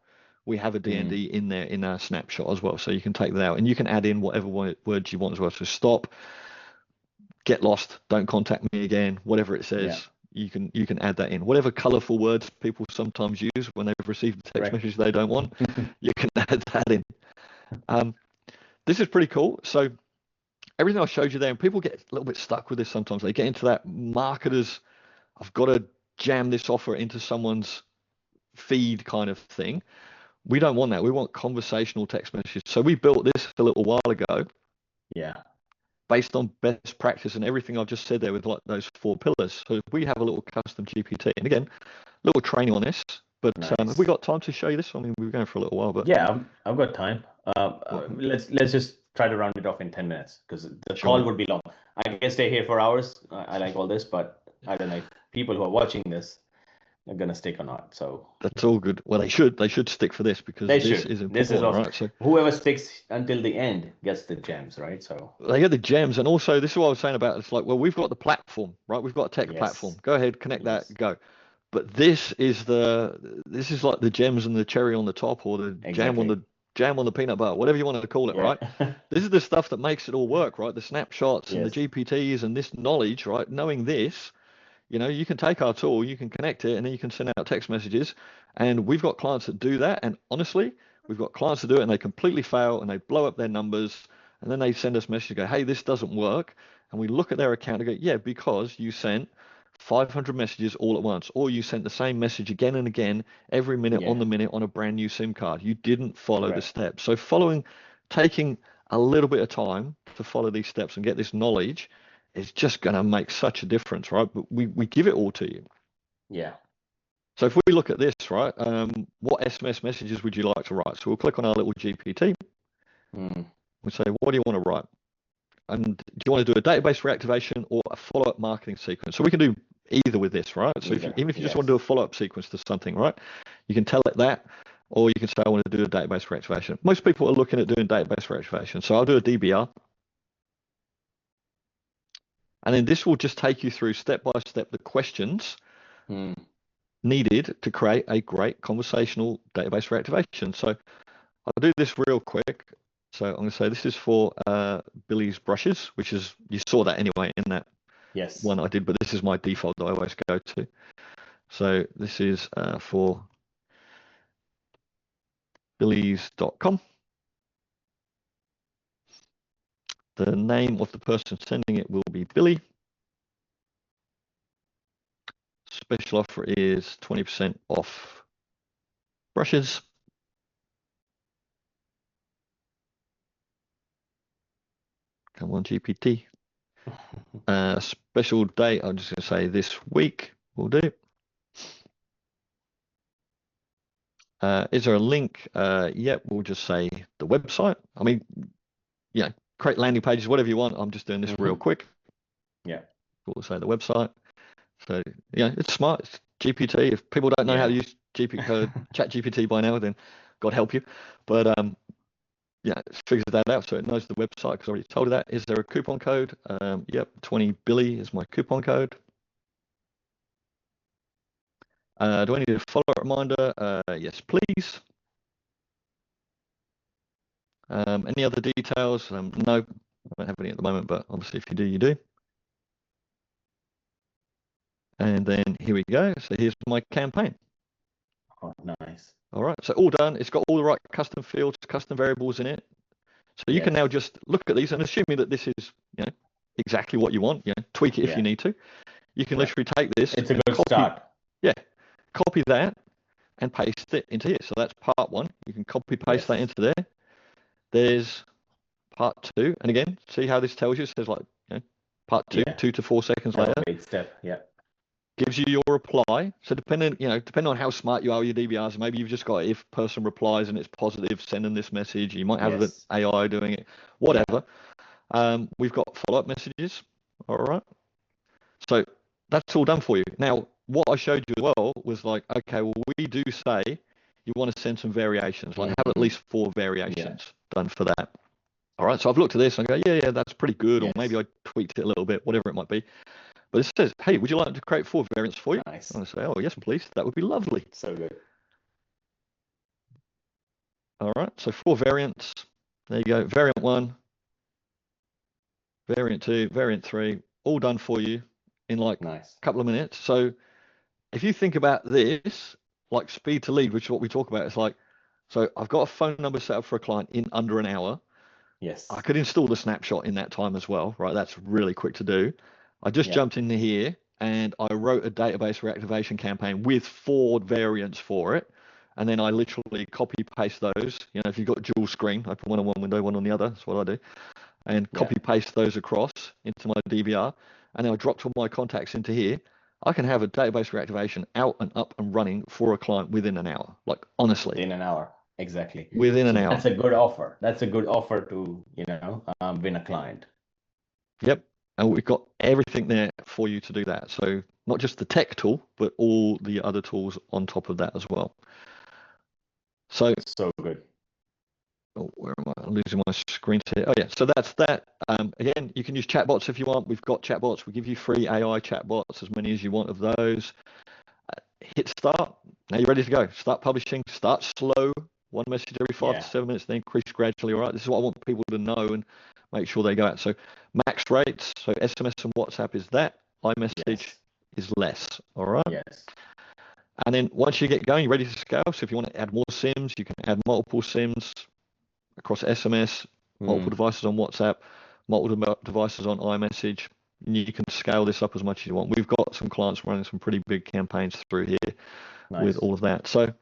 we have a DND in there in our snapshot as well. So you can take that out, and you can add in whatever words you want as well. So stop, get lost, don't contact me again, whatever it says. Yeah. You can add that in. Whatever colorful words people sometimes use when they've received a text message they don't want, you can add that in. This is pretty cool. So everything I showed you there, and people get a little bit stuck with this sometimes. They get into that marketers, I've got to jam this offer into someone's feed kind of thing. We don't want that. We want conversational text messages. So we built this a little while ago. Yeah. Based on best practice and everything I've just said there with like those 4 pillars. So we have a little custom GPT, and again, little training on this. But have we Nice. got time to show you this? I mean, we were going for a little while, but Yeah, I've got time. well, Let's just try to round it off in 10 minutes because the sure, call mate. would be long. I can stay here for hours. I like all this, but I don't know if people who are watching this are gonna stick or not. So That's all good. Well, they should stick for this because they this should. is This is important, also right? So whoever sticks until the end gets the gems, right? So they get the gems, and also this is what I was saying about it's like, well, we've got the platform, right? We've got a tech platform. yes, Go ahead, connect that, yes, go. But this is like the gems and the cherry on the top, or the exactly. jam on the peanut butter, whatever you want to call it, Yeah. right? This is the stuff that makes it all work, right? The snapshots and the Yes. GPTs and this knowledge, right? Knowing this, you can take our tool, you can connect it, and then you can send out text messages. And we've got clients that do that. And honestly, we've got clients that do it and they completely fail and they blow up their numbers. And then they send us a message, go, hey, this doesn't work. And we look at their account and go, yeah, because you sent 500 messages all at once, or you sent the same message again and again, every minute on Yeah. the minute on a brand new SIM card. You didn't follow the Correct. steps. So taking a little bit of time to follow these steps and get this knowledge is just going to make such a difference, right? But we give it all to you. Yeah. So if we look at this, right, what SMS messages would you like to write? So we'll click on our little GPT. Mm. We say, what do you want to write? And do you want to do a database reactivation or a follow-up marketing sequence? So we can do either with this, right? So Either. even if you just want to Yes. do a follow-up sequence to something, right, you can tell it that, or you can say, I want to do a database reactivation. Most people are looking at doing database reactivation. So I'll do a DBR. And then this will just take you through step by step the questions Mm. needed to create a great conversational database reactivation. So I'll do this real quick. So I'm going to say this is for Billy's brushes, which is, you saw that anyway in that Yes. one I did, but this is my default that I always go to. So this is for billys.com. The name of the person sending it will be Billy. Special offer is 20% off brushes. Come on, GPT. Special date, I'm just going to say this week will do. Is there a link? Yep, we'll just say the website. I mean, create landing pages, whatever you want. I'm just doing this real quick. Yeah. We'll say the website. So, it's smart. It's GPT. If people don't know how to use Chat GPT by now, then God help you. But it figures that out. So it knows the website because I already told it that. Is there a coupon code? Yep, 20 Billy is my coupon code. Do I need a follow-up reminder? Yes, please. Any other details? No, I don't have any at the moment, but obviously if you do, you do. And then here we go. So here's my campaign. Oh, nice. All right, so all done. It's got all the right custom fields, custom variables in it. So you can now Yes. just look at these, and assuming that this is, exactly what you want, tweak it if you Yeah. need to. You can Right. literally take this It's a and good start. copy that and paste it into here. So that's part one. You can copy paste that Yes. into there. There's part two, and again, see how this tells you. It says like, part two, Yeah. 2 to 4 seconds Have a later, wait step. Yeah. gives you your reply. So depending on how smart you are with your DVRs, maybe you've just got if person replies and it's positive, send them this message. You might have an Yes. AI doing it, Yeah. whatever. We've got follow-up messages. All right. So that's all done for you. Now, what I showed you as well was like, okay, well, we do say you want to send some variations, like have at Mm-hmm. least 4 Yeah. variations done for that. All right. So I've looked at this and I go, yeah, that's pretty good. Or maybe Yes. I tweaked it a little bit, whatever it might be. But it says, hey, would you like to create 4 variants for you? Nice. And I say, oh, yes, please. That would be lovely. So good. All right. So 4 variants. There you go. Variant 1, variant 2, variant 3, all done for you in like Nice. a couple of minutes. So if you think about this, like speed to lead, which is what we talk about, it's like, so I've got a phone number set up for a client in under an hour. I Yes. could install the snapshot in that time as well, right? That's really quick to do. I just Yeah. jumped in here and I wrote a database reactivation campaign with 4 variants for it. And then I literally copy paste those. If you've got dual screen, I put one on one window, one on the other. That's what I do. And Yeah. copy paste those across into my DVR. And then I dropped all my contacts into here. I can have a database reactivation out and up and running for a client within an hour. Like honestly, Within an hour. Exactly. within So an hour. that's a good offer. That's a good offer to, win a client. Yep. And we've got everything there for you to do that. So not just the tech tool, but all the other tools on top of that as well. So So good. where am I? I'm losing my screen here. Oh yeah. So that's that. Again, you can use chatbots if you want. We've got chatbots. We give you free AI chatbots, as many as you want of those. Hit start. Now you're ready to go. Start publishing. Start slow. One message every 5 to Yeah. 7 minutes, then increase gradually. All right. This is what I want people to know and make sure they go out. So max rates. So SMS and WhatsApp is that. iMessage Yes. is less. All right. Yes. And then once you get going, you're ready to scale. So if you want to add more SIMs, you can add multiple SIMs across SMS, multiple Mm, devices on WhatsApp, multiple devices on iMessage. And you can scale this up as much as you want. We've got some clients running some pretty big campaigns through here with nice. all of that. So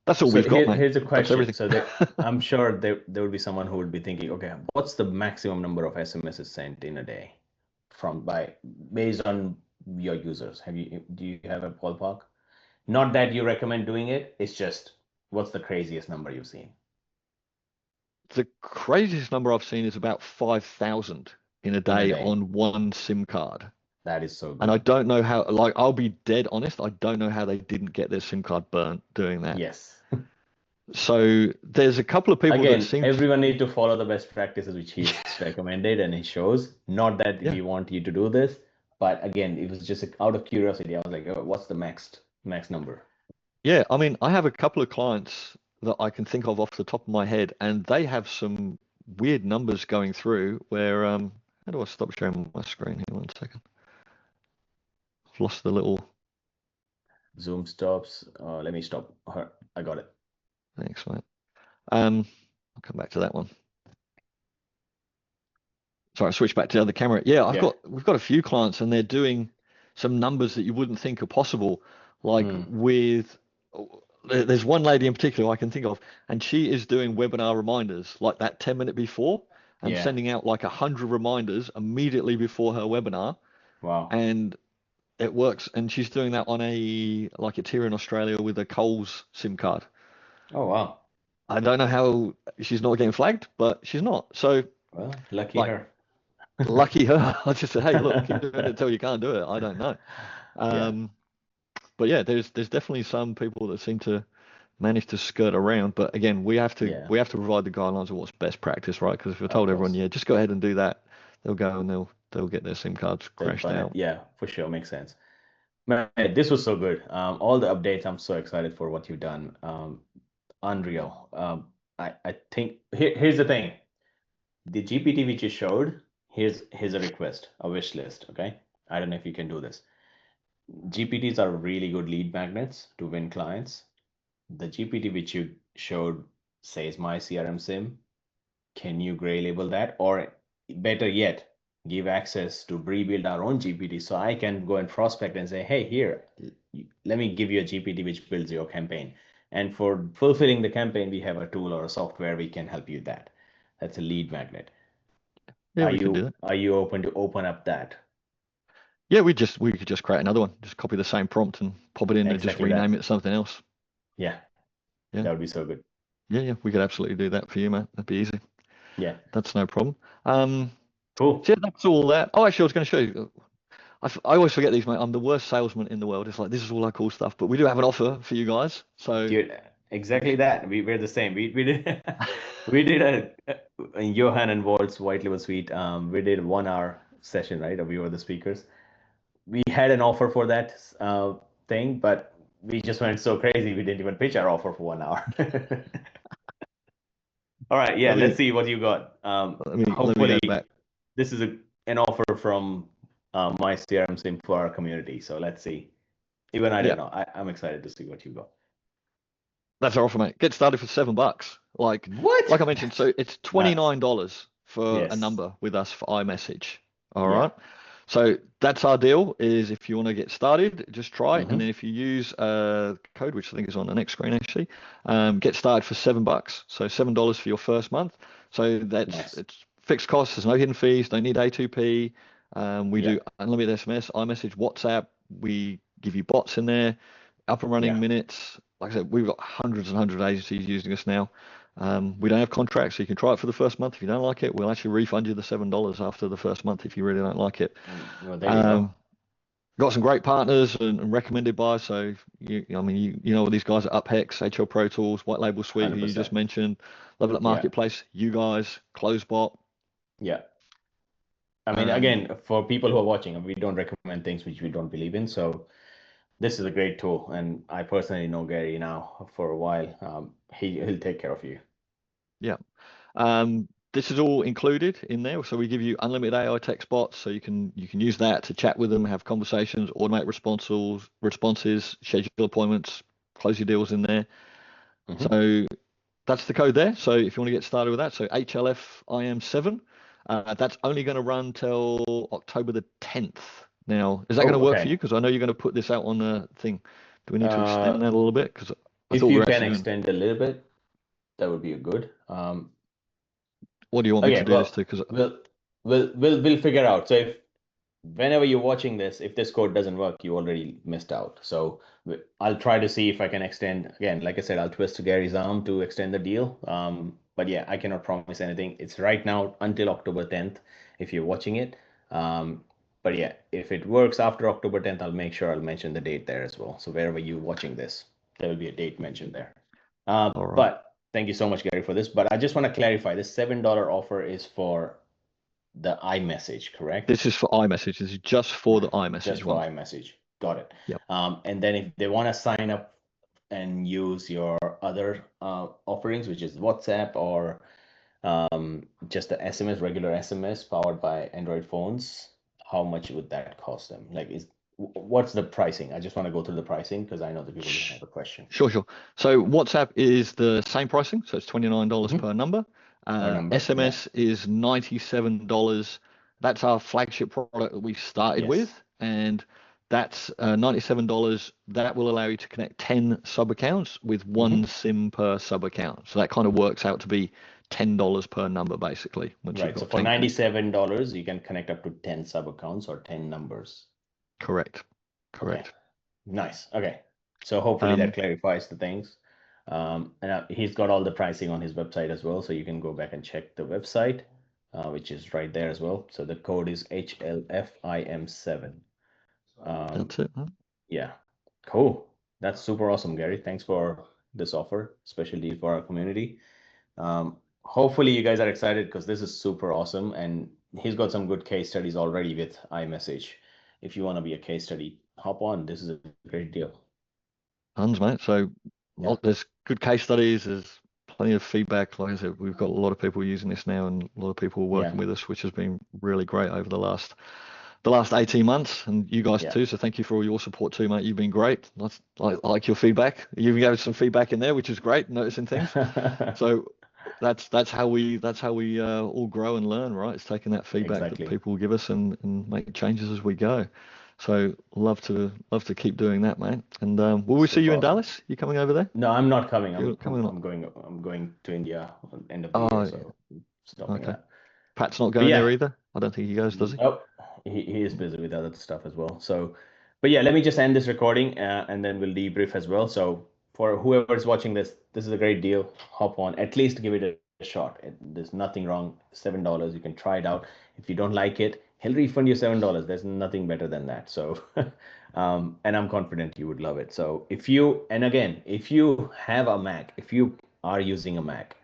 that's all So we've got, mate. here's a That's question. everything. So I'm sure there would be someone who would be thinking, okay, what's the maximum number of SMSs sent in a day based on your users? Do you have a ballpark? Not that you recommend doing it, it's just what's the craziest number you've seen The craziest number I've seen is about 5,000 in a in a day day? on one SIM card. That is so And I good. don't know how, like, I'll be dead honest, I don't know how they didn't get their SIM card burnt doing that. Yes. So there's a couple of people that Again, seem to, everyone need to follow the best practices which he's recommended and he shows. Not that yeah, we want you to do this, but again, it was just out of curiosity. I was like, oh, what's the max number? yeah. I mean, I have a couple of clients that I can think of off the top of my head, and they have some weird numbers going through where, how do I stop sharing my screen here? 1 second. I've lost the little, Zoom stops. Let me stop her. I got it. thanks, mate. I'll come back to that one. Sorry, I switched back to the other camera. Yeah, Yeah. we've got a few clients and they're doing some numbers that you wouldn't think are possible. Like Mm, there's one lady in particular I can think of, and she is doing webinar reminders like that 10 minute before and yeah. sending out like 100 reminders immediately before her webinar. Wow. And it works. And she's doing that on it's here in Australia with a Coles SIM card. Oh, wow. I don't know how she's not getting flagged, but she's not. So Well, lucky like, her. lucky her. I just said, hey, look, keep doing it until you can't do it. I don't know. Yeah, But yeah, there's definitely some people that seem to manage to skirt around. But again, yeah, we have to provide the guidelines of what's best practice, right? Because if we're of told everyone, course. yeah, just go ahead and do that, they'll go and they'll get their SIM cards They'll crashed burn it. out. Yeah, for sure. Makes sense. Man, this was so good. All the updates, I'm so excited for what you've done. Unreal. I think here's the thing. The GPT which you showed, here's a request, a wish list. Okay. I don't know if you can do this. GPTs are really good lead magnets to win clients. the GPT which you showed says my CRM sim. Can you gray label that? Or better yet, give access to rebuild our own GPT so I can go and prospect and say, hey, here, let me give you a GPT which builds your campaign. And for fulfilling the campaign, we have a tool or a software we can help you with that. That's a lead magnet. Yeah, we could do that. Are you open to open up that? Yeah, we could just create another one. Just copy the same prompt and pop it in and just Exactly rename that. it something else. Yeah, Yeah. that would be so good. Yeah, we could absolutely do that for you, mate. That'd be easy. Yeah, That's no problem. Um, so cool. yeah, that's all that. Oh, actually, I was going to show you. I always forget these, mate. I'm the worst salesman in the world. It's like this is all our cool stuff, but we do have an offer for you guys. So Dude, exactly that. We're the same. We did we did in Johan and Walt's White Label Suite. We did 1 hour session, right? We were the speakers. We had an offer for that thing, but we just went so crazy we didn't even pitch our offer for 1 hour. All right, yeah, let let's me see what you got. let me Hopefully go back. this is an offer from my CRM sim for our community. So let's see. Even I Yeah, don't know. I'm excited to see what you got. that's our offer, mate. Get started for $7. Like What? I mentioned, That's so it's nuts. $29 for a Yes. number with us for iMessage. All Yeah. right. So that's our deal. Is if you want to get started, just try, and Mm-hmm. then if you use code, which I think is on the next screen actually, get started for $7. So $7 for your first month. So Nice. it's fixed costs. There's no hidden fees. Don't need A2P. We Yeah. do unlimited SMS, iMessage, WhatsApp. We give you bots in there, up and running Yeah. minutes. Like I said, we've got hundreds and hundreds of agencies using us now. We don't have contracts, so you can try it for the first month. If you don't like it, we'll actually refund you the $7 after the first month if you really don't like it. Well, there you go. Um, got some great partners and recommended by. So I mean, you know all these guys at UpHex, HL Pro Tools, White Label Suite, who you just 100%. mentioned, Level Up Yeah. Marketplace, you guys, Closebot. Yeah. I mean, Um, again, for people who are watching, we don't recommend things which we don't believe in. So this is a great tool. And I personally know Gary now for a while. He'll take care of you. yeah. This is all included in there. So we give you unlimited AI text bots, so you can use that to chat with them, have conversations, automate responses, schedule appointments, close your deals in there. Hmm. So that's the code there. So if you want to get started with that, so HLFIM7, that's only going to run till October the 10th. Now, is that going to Oh, work for okay. you? Because I know you're going to put this out on the thing. Do we need to extend Uh, that a little bit? Because I if thought we you were can actually doing. extend a little bit, that would be good. What do you want me to Okay, do this well, to? Because we'll figure out. So if whenever you're watching this, if this code doesn't work, you already missed out. So I'll try to see if I can extend again. Like I said, I'll twist Gary's arm to extend the deal. But yeah, I cannot promise anything. It's right now until October 10th if you're watching it. But yeah, if it works after October 10th, I'll make sure I'll mention the date there as well. So wherever you're watching this, there will be a date mentioned there. all right. But thank you so much, Gary, for this. But I just want to clarify this $7 offer is for the iMessage, correct? This is for iMessage. This is just for the iMessage Just for one. iMessage. Got it. Yep. And then if they want to sign up and use your other offerings, which is WhatsApp or just the SMS, regular SMS powered by Android phones, how much would that cost them? Like, what's the pricing? I just want to go through the pricing because I know the people will Sh- have a question. Sure, sure. So WhatsApp is the same pricing, so it's $29 Hmm. per number. Per number. Yeah. SMS is $97. That's our flagship product that we started with, Yes. and that's $97. That will allow you to connect 10 sub accounts with one Hmm. SIM per sub account. So that kind of works out to be $10 per number, basically, once you've Right. So got for 10 connected. $97, you can connect up to 10 sub accounts or 10 numbers. Correct. Okay. Correct. Nice. Okay. So hopefully that Um, clarifies the things. And he's got all the pricing on his website as well. So you can go back and check the website, which is right there as well. So the code is HLFIM7. Um, that's it. Huh? yeah. Cool. That's super awesome, Gary. Thanks for this offer, especially for our community. Hopefully you guys are excited because this is super awesome. And he's got some good case studies already with iMessage. If you want to be a case study, hop on. This is a great deal. Tons, mate. So Yeah. there's good case studies. There's plenty of feedback. Like I said, we've got a lot of people using this now, and a lot of people Yeah. working with us, which has been really great over the last the last 18 months, and you guys Yeah. too. So thank you for all your support too, mate. You've been great. I like your feedback. You even gave some feedback in there, which is great, noticing things. So that's how we all grow and learn, right? It's taking that feedback that Exactly. people give us and make changes as we go. So love to keep doing that, mate. And will we see you Super in awesome. Dallas? You coming over there? No, I'm not coming. You're I'm not coming I'm or not? I'm going to India at the end of the year, Oh, so I'm stopping okay. that. Pat's not But going there yeah, either. I don't think he goes, does he? nope. He is busy with other stuff as well. So, but yeah, let me just end this recording and then we'll debrief as well. So for whoever's watching this, this is a great deal. Hop on, at least give it a shot. There's nothing wrong. $7. You can try it out. If you don't like it, he'll refund you $7. There's nothing better than that. So, and I'm confident you would love it. So and again, if you have a Mac, if you are using a Mac,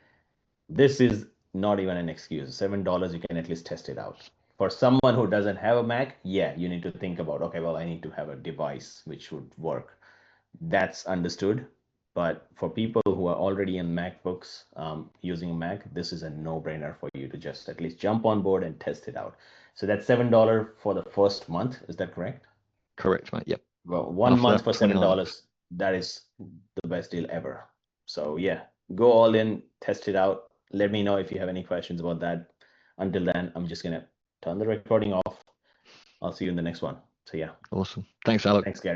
this is not even an excuse. $7, you can at least test it out. For someone who doesn't have a Mac, yeah, you need to think about, okay, well, I need to have a device which would work. That's understood. But for people who are already in MacBooks using a Mac, this is a no-brainer for you to just at least jump on board and test it out. So that's $7 for the first month. Is that correct? Correct, mate. Yep. Well, one After month that, for 29. $7, that is the best deal ever. So yeah, go all in, test it out. Let me know if you have any questions about that. Until then, I'm just gonna turn the recording off. I'll see you in the next one. So yeah, Awesome. Thanks, Alec. thanks, Gary.